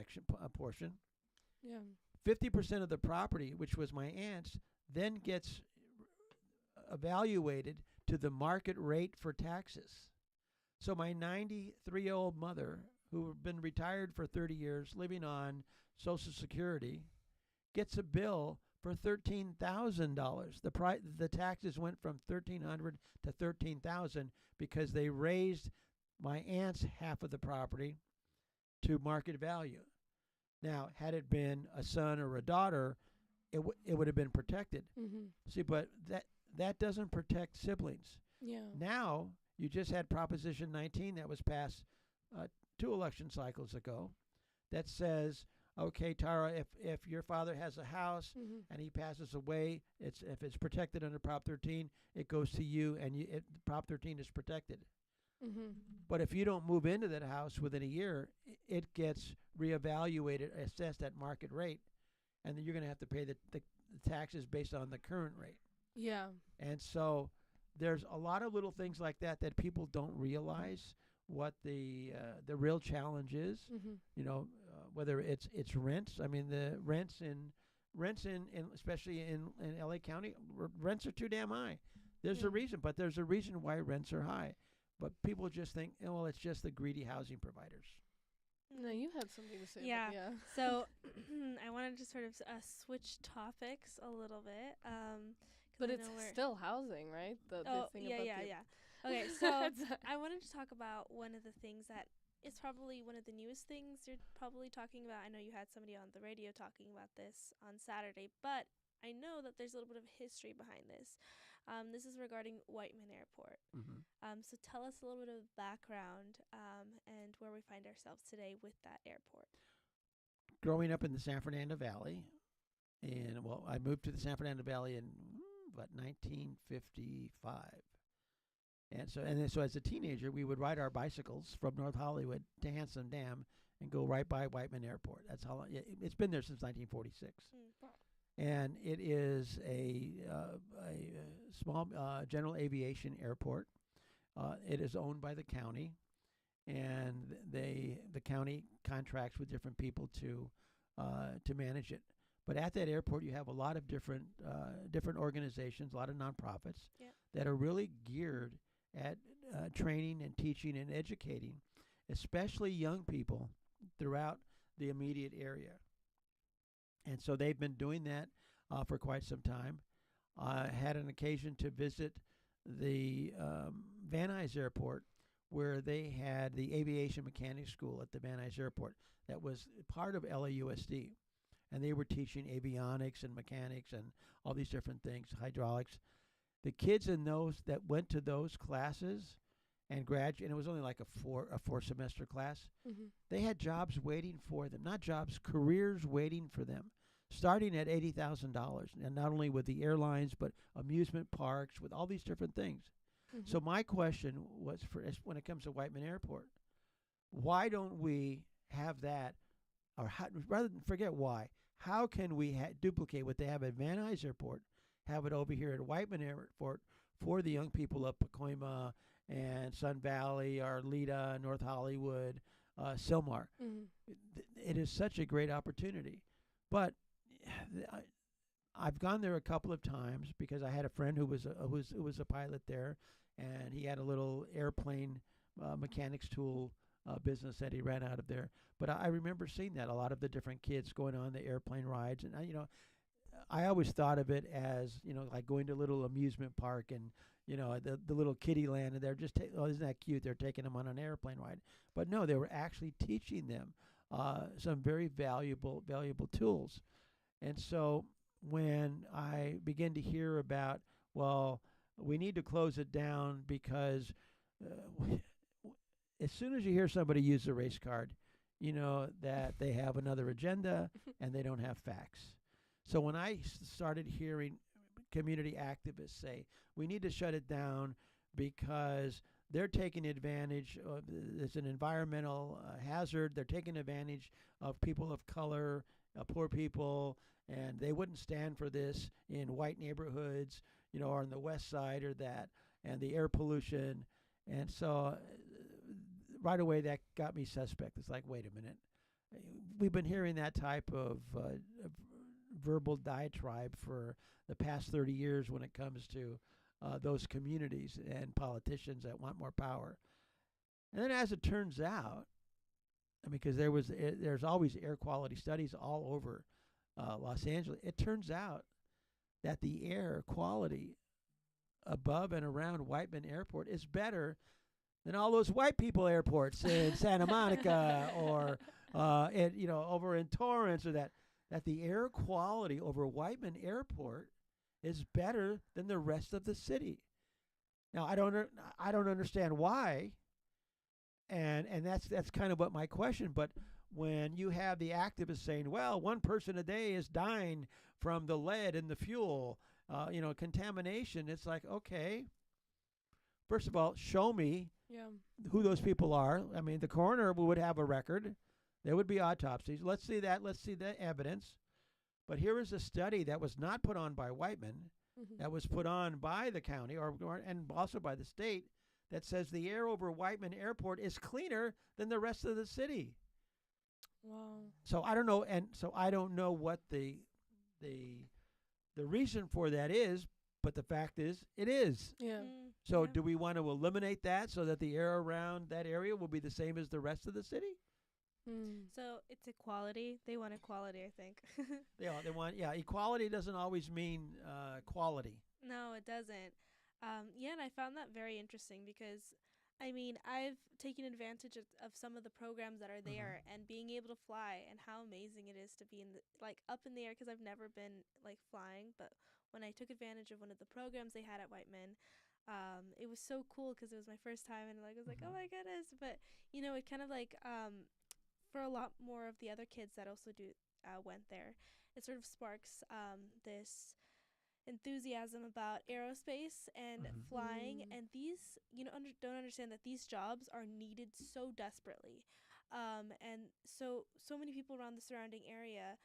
C: portion.
B: Yeah.
C: 50% of the property, which was my aunt's, then gets evaluated to the market rate for taxes. So my 93-year-old mother, who had been retired for 30 years, living on Social Security, gets a bill for $13,000. The taxes went from $1,300 to $13,000 because they raised my aunt's half of the property to market value. Now, had it been a son or a daughter, it would have been protected.
B: Mm-hmm.
C: See, but that doesn't protect siblings.
B: Yeah.
C: Now, you just had Proposition 19 that was passed 2 election cycles ago that says, okay, Tara, if your father has a house and he passes away, if it's protected under Prop 13, it goes to you, and Prop 13 is protected.
B: Mm-hmm.
C: But if you don't move into that house within a year, it gets reevaluated, assessed at market rate, and then you're going to have to pay the taxes based on the current rate.
B: Yeah.
C: And so there's a lot of little things like that people don't realize what the real challenge is.
B: Mm-hmm.
C: You know, whether it's rents. I mean, the rents in especially in LA County, rents are too damn high. There's a reason, but there's a reason why rents are high. But people just think, oh, well, it's just the greedy housing providers.
B: No, you had something to say.
A: Yeah.
B: About, yeah.
A: So I wanted to sort of switch topics a little bit.
B: But it's still housing, right? The thing about
A: Okay, so I wanted to talk about one of the things that is probably one of the newest things you're probably talking about. I know you had somebody on the radio talking about this on Saturday, but I know that there's a little bit of history behind this. This is regarding Whiteman Airport.
C: Mm-hmm.
A: So tell us a little bit of background and where we find ourselves today with that airport.
C: Growing up in the San Fernando Valley, And well, I moved to the San Fernando Valley in what 1955. And so as a teenager, we would ride our bicycles from North Hollywood to Handsome Dam and go right by Whiteman Airport. That's how long it's been there since 1946.
A: Mm.
C: And it is a small general aviation airport. It is owned by the county, and the county contracts with different people to manage it. But at that airport, you have a lot of different organizations, a lot of nonprofits
A: Yep.
C: that are really geared at training and teaching and educating, especially young people throughout the immediate area. And so they've been doing that for quite some time. I had an occasion to visit the Van Nuys Airport, where they had the aviation mechanics school at the Van Nuys Airport that was part of LAUSD. And they were teaching avionics and mechanics and all these different things, hydraulics. The kids in those that went to those classes and graduated, and it was only like a four semester class,
B: Mm-hmm.
C: they had jobs waiting for them, not jobs, careers waiting for them, starting at $80,000, and not only with the airlines but amusement parks, with all these different things.
B: Mm-hmm.
C: So my question was when it comes to Whiteman Airport, why don't we have that, or rather than forget why, how can we duplicate what they have at Van Nuys Airport, have it over here at Whiteman Airport for the young people of Pacoima and Sun Valley, Arleta, North Hollywood, Sylmar.
B: Mm-hmm.
C: It is such a great opportunity. But I've gone there a couple of times because I had a friend who was a pilot there, and he had a little airplane mechanics tool business that he ran out of there. But I remember seeing that a lot of the different kids going on the airplane rides, and I always thought of it as like going to a little amusement park and the little kiddie land, and they're just oh, isn't that cute? They're taking them on an airplane ride. But no, they were actually teaching them some very valuable tools. And so when I begin to hear about, well, we need to close it down because as soon as you hear somebody use a race card, you know that they have another agenda and they don't have facts. So when I started hearing community activists say we need to shut it down because they're taking advantage of, it's an environmental hazard, they're taking advantage of people of color, poor people, and they wouldn't stand for this in white neighborhoods, or on the west side or that, and the air pollution. And so right away that got me suspect. It's like, wait a minute. We've been hearing that type of verbal diatribe for the past 30 years when it comes to those communities and politicians that want more power. And then as it turns out, because there's always air quality studies all over Los Angeles, it turns out that the air quality above and around Whiteman Airport is better than all those white people airports in Santa Monica or over in Torrance, or that the air quality over Whiteman Airport is better than the rest of the city. Now I don't understand why, and that's kind of what my question. But when you have the activists saying, well, one person a day is dying from the lead in the fuel, contamination, it's like, okay, first of all, show me who those people are. I mean, the coroner would have a record. There would be autopsies. Let's see that. Let's see the evidence. But here is a study that was not put on by Whiteman, that was put on by the county and also by the state, that says the air over Whiteman Airport is cleaner than the rest of the city.
B: Wow.
C: So I don't know, and so I don't know what the reason for that is, but the fact is, it is.
B: Yeah.
C: So do we want to eliminate that so that the air around that area will be the same as the rest of the city?
A: So it's equality. They want equality, I think.
C: They want, equality doesn't always mean quality.
A: No, it doesn't. And I found that very interesting because, I've taken advantage of some of the programs that are there and being able to fly, and how amazing it is to be up in the air, because I've never been flying. But when I took advantage of one of the programs they had at Whiteman, it was so cool because it was my first time, and I was like, oh my goodness. But it kind of for a lot more of the other kids that also do went there. It sort of sparks this enthusiasm about aerospace and flying, and these, don't understand that these jobs are needed so desperately, and so many people around the surrounding area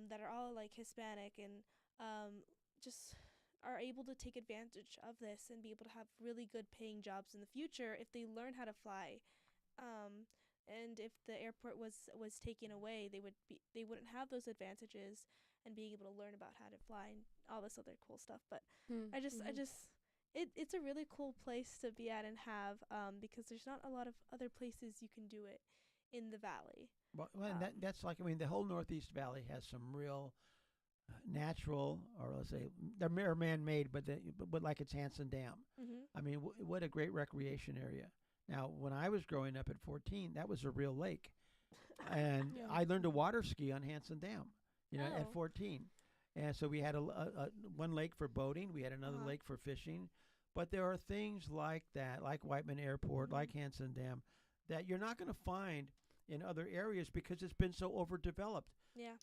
A: that are all like Hispanic and just are able to take advantage of this and be able to have really good paying jobs in the future if they learn how to fly. And if the airport was taken away, they wouldn't have those advantages and being able to learn about how to fly and all this other cool stuff. But it's a really cool place to be at and have, because there's not a lot of other places you can do it in the valley.
C: Well, and that's like, I mean, the whole Northeast Valley has some real natural, or let's say they're man-made, but like it's Hanson Dam. I mean, what a great recreation area. Now, when I was growing up at 14, that was a real lake, and I learned to water ski on Hanson Dam, at 14. And so we had a one lake for boating, we had another lake for fishing, but there are things like that, like Whiteman Airport, like Hanson Dam, that you're not going to find in other areas because it's been so overdeveloped.
A: Yeah.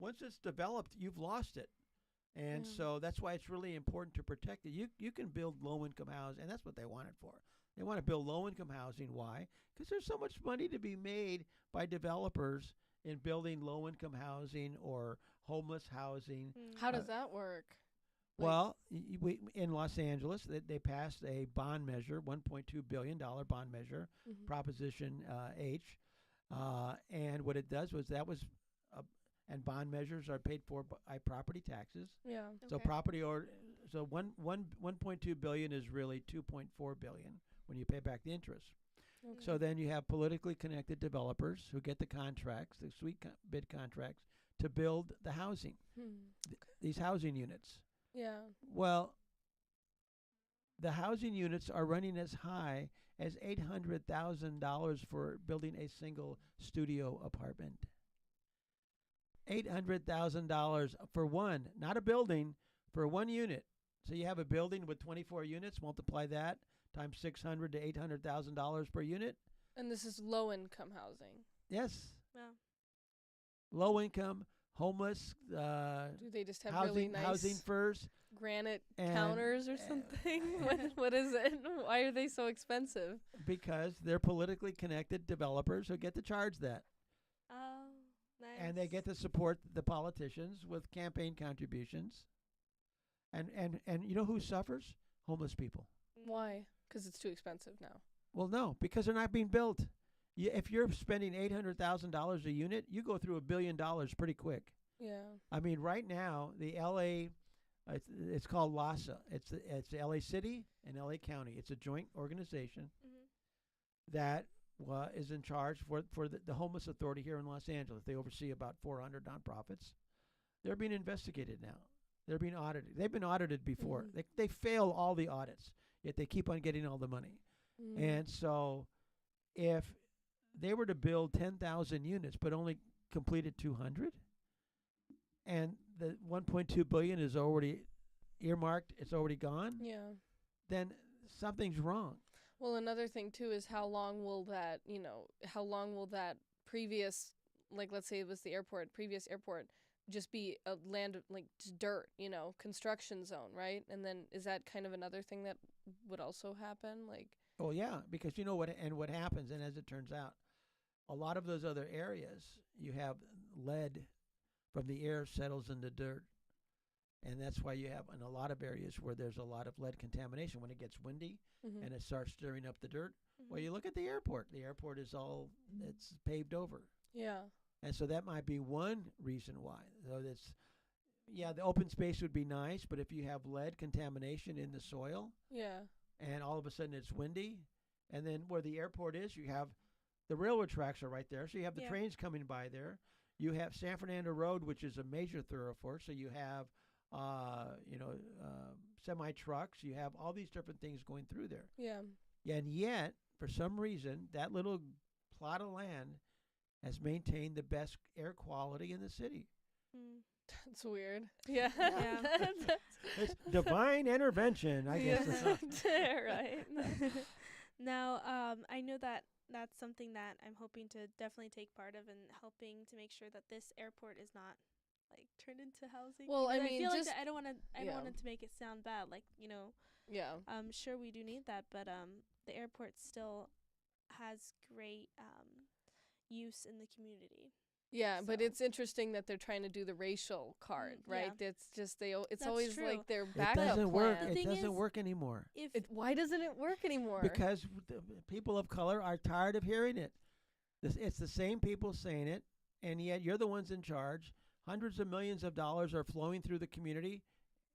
C: Once it's developed, you've lost it. And so that's why it's really important to protect it. You can build low-income housing, and that's what they want it for. They want to build low-income housing. Why? Because there's so much money to be made by developers in building low-income housing or homeless housing.
B: How does that work?
C: Well, in Los Angeles, they passed a bond measure, $1.2 billion bond measure, Proposition H. And what it does was and bond measures are paid for by property taxes.
B: Yeah.
C: So so 1.2 billion is really 2.4 billion when you pay back the interest.
B: Okay.
C: So then you have politically connected developers who get the contracts, the sweet bid contracts, to build the housing, these housing units.
B: Yeah.
C: Well, the housing units are running as high as $800,000 for building a single studio apartment. $800,000 for one, not a building, for one unit. So you have a building with 24 units, multiply that times $600,000 to $800,000 per unit.
B: And this is low-income housing.
C: Yes.
A: Wow.
C: Low income, homeless.
B: Do they just have
C: housing,
B: really nice
C: housing first
B: granite counters or something? What is it? Why are they so expensive?
C: Because they're politically connected developers who get to charge that.
A: Oh, nice.
C: And they get to support the politicians with campaign contributions. And you know who suffers? Homeless people.
B: Why? Because it's too expensive now.
C: Well, no, because they're not being built. If you're spending $800,000 a unit, you go through $1 billion pretty quick.
B: Yeah.
C: I mean, right now, the L.A., it's called LASA. It's L.A. City and L.A. County. It's a joint organization that is in charge for the Homeless Authority here in Los Angeles. They oversee about 400 nonprofits. They're being investigated now. They're being audited. They've been audited before. They fail all the audits, yet they keep on getting all the money. And so if they were to build 10,000 units but only completed 200, and the 1.2 billion is already earmarked, it's already gone, then something's wrong.
B: Well, another thing too is how long will that previous, like let's say it was the previous airport, just be a land of like just dirt, construction zone, right? And then is that kind of another thing that would also happen? Like,
C: oh yeah, because what happens, and as it turns out, a lot of those other areas, you have lead from the air settles in the dirt. And that's why you have in a lot of areas where there's a lot of lead contamination. When it gets windy and it starts stirring up the dirt, well, you look at the airport. The airport is it's paved over.
B: Yeah.
C: And so that might be one reason why. So the open space would be nice, but if you have lead contamination in the soil, and all of a sudden it's windy, and then where the airport is, you have the railroad tracks are right there, so you have the trains coming by there. You have San Fernando Road, which is a major thoroughfare, so you have semi trucks. You have all these different things going through there.
B: Yeah.
C: And yet, for some reason, that little plot of land has maintained the best air quality in the city.
B: That's weird. Yeah.
C: It's divine intervention, I guess.
B: Right.
A: Now, I know that that's something that I'm hoping to definitely take part of in helping to make sure that this airport is not like turned into housing.
B: Well, I
A: Because I
B: mean,
A: feel like
B: just
A: I don't want to. I don't
B: yeah,
A: want it to make it sound bad. Like
B: yeah.
A: sure we do need that, but the airport still has great use in the community.
B: Yeah, but
A: So
B: it's interesting that they're trying to do the racial card, right?
A: yeah,
B: It's just it's
A: that's
B: always
A: true.
B: like their
C: It
B: backup
C: doesn't work.
B: plan.
A: The
C: It
A: thing
C: doesn't
A: is,
C: work anymore
A: if
B: Why doesn't it work anymore?
C: because the people of color are tired of hearing it. It's the same people saying it, and yet you're the ones in charge. Hundreds of millions of dollars are flowing through the community,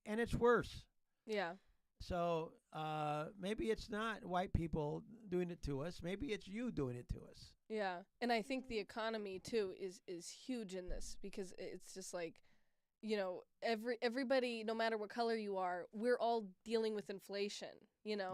C: and it's worse.
B: Yeah.
C: So maybe it's not white people doing it to us. Maybe it's you doing it to us.
B: Yeah, and I think the economy too is huge in this because it's just like, everybody, no matter what color you are, we're all dealing with inflation,
C: Yeah.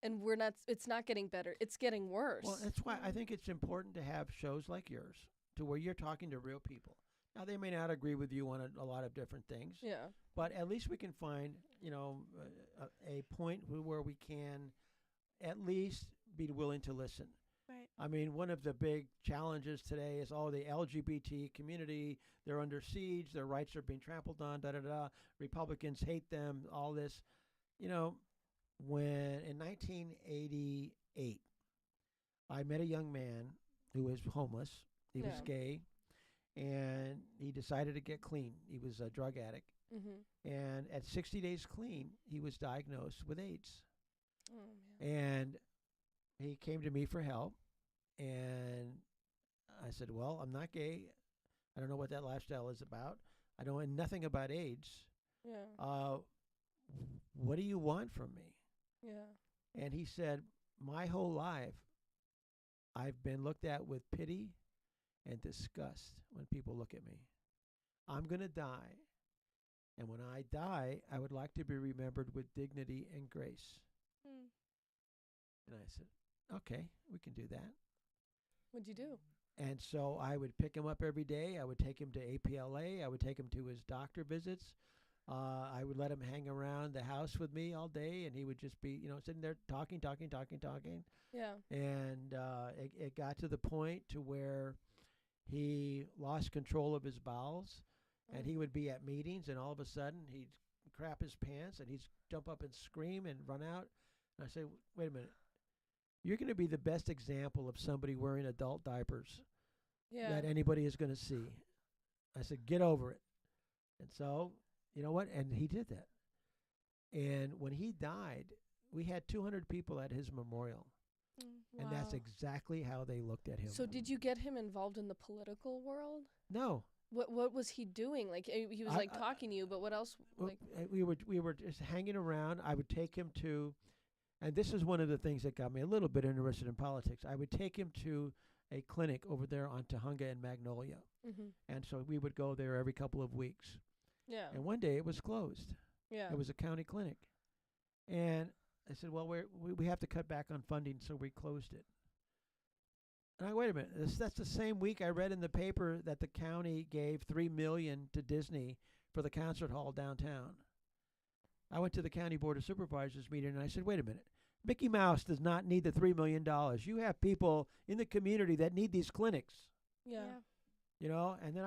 B: and we're not. It's not getting better. It's getting worse.
C: Well, that's why I think it's important to have shows like yours, to where you're talking to real people. Now they may not agree with you on a lot of different things,
B: Yeah.
C: but at least we can find a point where we can at least be willing to listen.
A: right,
C: I mean, one of the big challenges today is the LGBT community. They're under siege. Their rights are being trampled on. Da da da. Republicans hate them. All this, you know, when in 1988, I met a young man who was homeless. He was
B: Yeah.
C: gay, and he decided to get clean. He was a drug addict,
B: Mhm.
C: and at 60 days clean, he was diagnosed with AIDS.
B: Oh man.
C: And he came to me for help, and I said, "Well, I'm not gay. I don't know what that lifestyle is about. I know nothing about AIDS.
B: Yeah.
C: Uh, what do you want from me?"
B: Yeah.
C: And he said, "My whole life, I've been looked at with pity and disgust when people look at me. I'm going to die. And when I die, I would like to be remembered with dignity and grace."
A: mm,
C: And I said, "Okay, we can do that."
B: What'd you do?
C: And so I would pick him up every day. I would take him to APLA. I would take him to his doctor visits. I would let him hang around the house with me all day, and he would just be, sitting there talking, talking, talking, talking.
B: Yeah.
C: And it got to the point to where he lost control of his bowels, and he would be at meetings, and all of a sudden he'd crap his pants, and he'd jump up and scream and run out. And I say, "Wait a minute. You're going to be the best example of somebody wearing adult diapers
B: Yeah.
C: that anybody is going to see." I said, "Get over it." And so, you know what? And he did that. And when he died, we had 200 people at his memorial. And that's
B: Wow.
C: exactly how they looked at him.
B: So did you get him involved in the political world?
C: No.
B: What was he doing? Like he was
C: I-
B: like
C: I-
B: talking to you, but what else?
C: Well,
B: Like
C: we were just hanging around. I would take him to, and this is one of the things that got me a little bit interested in politics. I would take him to a clinic over there on Tahunga and Magnolia. And so we would go there every couple of weeks.
B: Yeah.
C: And one day it was closed.
B: Yeah.
C: It was a county clinic. And I said, "Well, we have to cut back on funding," so we closed it. And wait a minute. That's the same week I read in the paper that the county gave $3 million to Disney for the concert hall downtown. I went to the county board of supervisors meeting, and I said, "Wait a minute. Mickey Mouse does not need the $3 million. You have people in the community that need these clinics."
B: Yeah.
C: And then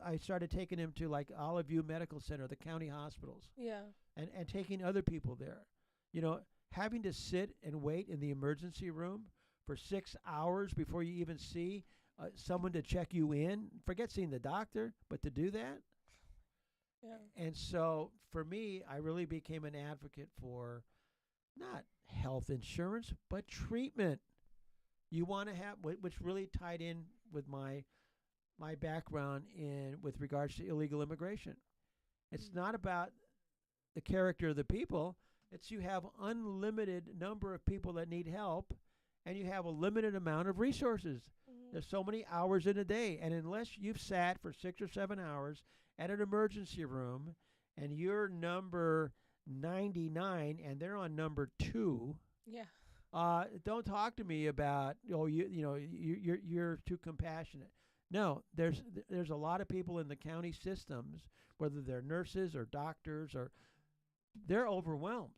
C: I started taking him to like Olive View Medical Center, the county hospitals,
B: Yeah.
C: and taking other people there. Having to sit and wait in the emergency room for 6 hours before you even see someone to check you in. Forget seeing the doctor, but to do that.
B: Yeah.
C: And so for me, I really became an advocate for not health insurance, but treatment. You want to have, which really tied in with my background with regards to illegal immigration. It's not about the character of the people. It's you have unlimited number of people that need help, and you have a limited amount of resources. There's so many hours in a day, and unless you've sat for 6 or 7 hours at an emergency room, and you're number 99 and they're on number 2,
B: Yeah.
C: don't talk to me about you're too compassionate. No, there's a lot of people in the county systems, whether they're nurses or doctors they're overwhelmed.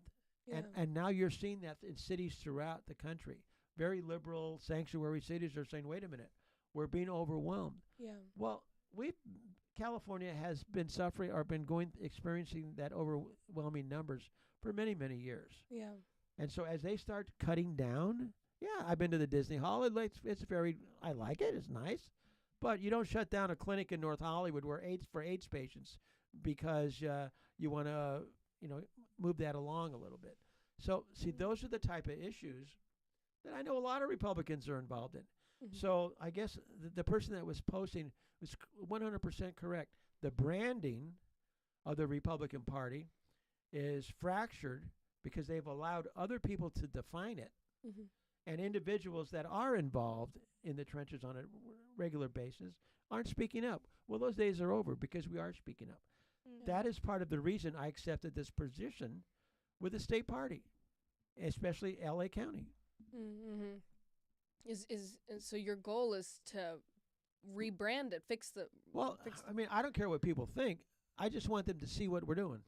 B: Yeah.
C: And now you're seeing that in cities throughout the country. Very liberal sanctuary cities are saying, wait a minute, we're being overwhelmed.
B: Yeah.
C: Well, California has been suffering or been experiencing that overwhelming numbers for many, many years.
B: Yeah.
C: And so as they start cutting down, yeah, I've been to the Disney Hall. It's very, I like it. It's nice. But you don't shut down a clinic in North Hollywood where AIDS patients because you want to, move that along a little bit. So, see, those are the type of issues that I know a lot of Republicans are involved in.
B: Mhm.
C: So I guess the person that was posting was 100% correct. The branding of the Republican Party is fractured because they've allowed other people to define it,
B: Mhm.
C: and individuals that are involved in the trenches on a regular basis aren't speaking up. Well, those days are over because we are speaking up.
A: Mm.
C: That is part of the reason I accepted this position with the state party, especially LA County.
B: Mm-hmm. So your goal is to rebrand it, fix the.
C: Well,
B: fix
C: I mean, I don't care what people think. I just want them to see what we're doing.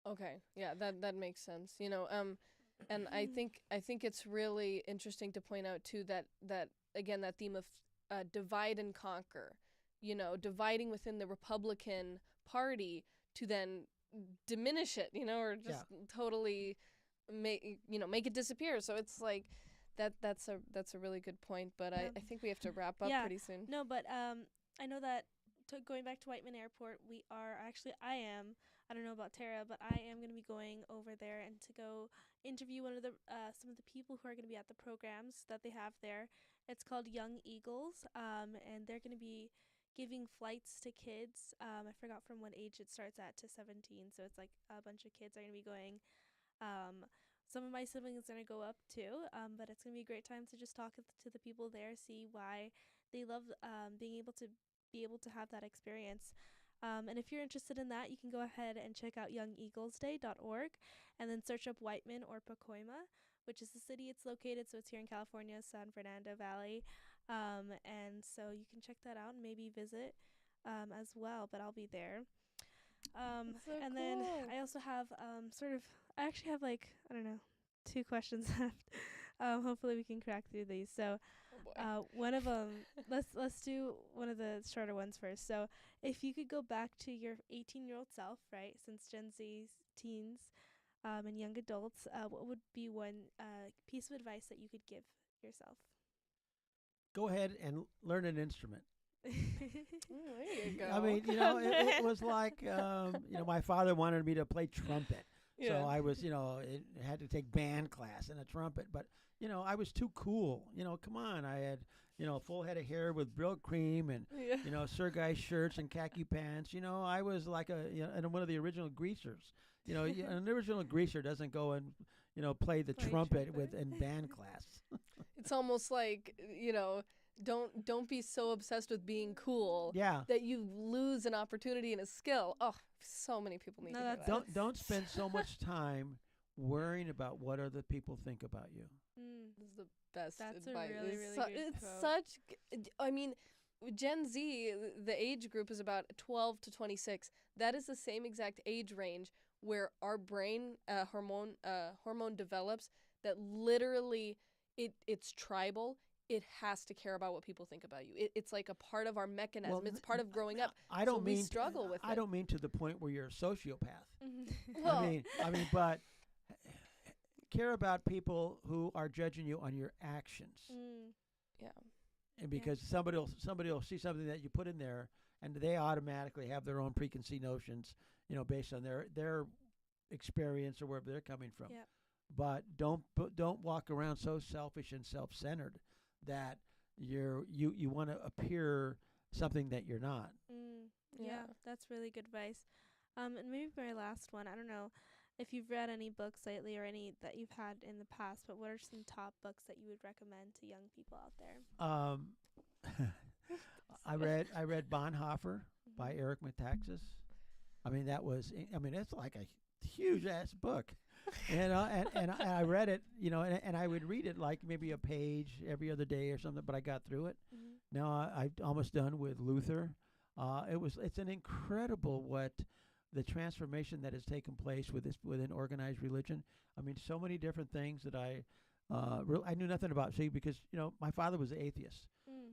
B: Okay, yeah, that makes sense. And I think it's really interesting to point out too that again that theme of divide and conquer. Dividing within the Republican Party to then diminish it. Or just totally make it disappear. So it's like that's a really good point. But I think we have to wrap up pretty soon.
A: No, but I know that going back to Whiteman Airport, I don't know about Tara, but I am going to be going over there and to go interview some of the people who are going to be at the programs that they have there. It's called Young Eagles, and they're going to be giving flights to kids. I forgot from what age it starts at to 17, so it's like a bunch of kids are going to be going. Some of my siblings are going to go up too, but it's going to be a great time to just talk to the people there, see why they love being able to have that experience. And if you're interested in that, you can go ahead and check out youngeaglesday.org and then search up Whiteman or Pacoima, which is the city it's located. So it's here in California, San Fernando Valley. And so you can check that out and maybe visit as well, but I'll be there.
B: So
A: and
B: cool.
A: then I also have I actually have I don't know, 2 questions left. Hopefully we can crack through these. So one of them, let's do one of the shorter ones first. So if you could go back to your 18-year-old self, right, since Gen Z's teens and young adults, what would be one piece of advice that you could give yourself?
C: Go ahead and learn an instrument.
B: There you go.
C: I mean, it was like, my father wanted me to play trumpet.
B: Yeah.
C: So I was, it had to take band class and a trumpet. But, I was too cool. Come on. I had, a full head of hair with Brill cream and, Sir Guy shirts and khaki pants. I was like one of the original greasers. An original greaser doesn't go and, play the trumpet in band class.
B: It's almost like, don't be so obsessed with being cool that you lose an opportunity and a skill. Oh, so many people need to hear that.
C: Don't spend so much time worrying about what other people think about you.
B: This is the best
A: That's
B: advice.
A: a really, really good quote.
B: I mean, Gen Z, the age group is about 12 to 26. That is the same exact age range where our brain hormone develops that literally it's tribal. It has to care about what people think about you. It's like a part of our mechanism.
C: Well,
B: it's part of growing up.
C: I don't mean
B: we struggle with it.
C: I don't mean to the point where you're a sociopath.
B: Well,
C: I mean, but care about people who are judging you on your actions.
B: Yeah.
C: And because somebody will see something that you put in there, and they automatically have their own preconceived notions, based on their experience or wherever they're coming from.
A: Yep.
C: But don't walk around so selfish and self-centered that you want to appear something that you're not.
A: Yeah, that's really good advice. And maybe my last one, I don't know if you've read any books lately or any that you've had in the past, but what are some top books that you would recommend to young people out there?
C: I read Bonhoeffer by Eric Metaxas. I mean, it's like a huge ass book. And I read it, and I would read it like maybe a page every other day or something, but I got through it. Now I'm almost done with Luther. It's an incredible what the transformation that has taken place within organized religion. I mean, so many different things that I knew nothing about. See, because my father was an atheist.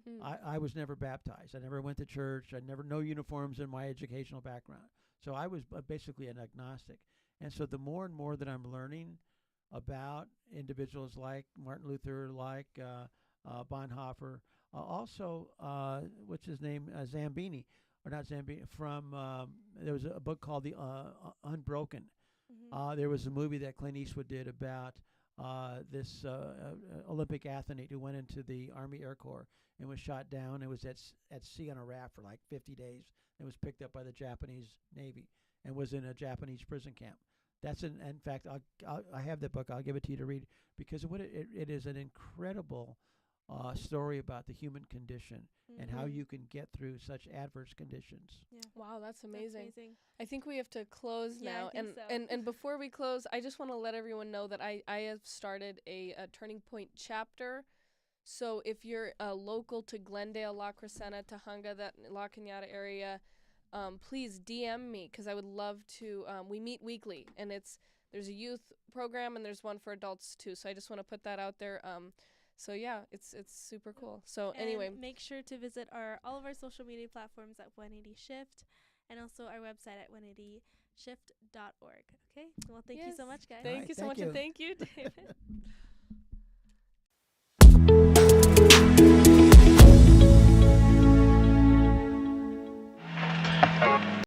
A: Mm.
C: I was never baptized. I never went to church. I never no uniforms in my educational background. So I was basically an agnostic. And so the more and more that I'm learning about individuals like Martin Luther, like Bonhoeffer, also what's his name, Zambini, or not Zambini, from there was a book called The Unbroken.
A: Mm-hmm.
C: There was a movie that Clint Eastwood did about this Olympic athlete who went into the Army Air Corps and was shot down and was at sea on a raft for like 50 days and was picked up by the Japanese Navy and was in a Japanese prison camp. That's in fact, I have that book. I'll give it to you to read because it is an incredible story about the human condition and how you can get through such adverse conditions.
A: Yeah.
B: Wow, that's amazing.
A: That's amazing.
B: I think we have to close
A: Yeah,
B: now.
A: I think so.
B: And before we close, I just want to let everyone know that I have started a Turning Point chapter. So if you're local to Glendale, La Crescenta, Tahunga, that La Cañada area, please DM me because I would love to. We meet weekly, and there's a youth program and there's one for adults too. So I just want to put that out there. So yeah, it's super cool. So
A: And
B: anyway,
A: make sure to visit all of our social media platforms at 180 Shift, and also our website at 180shift.org. Okay. Well, thank you so much, guys.
B: Thank you so
C: thank
B: much,
C: you.
B: and thank you, David.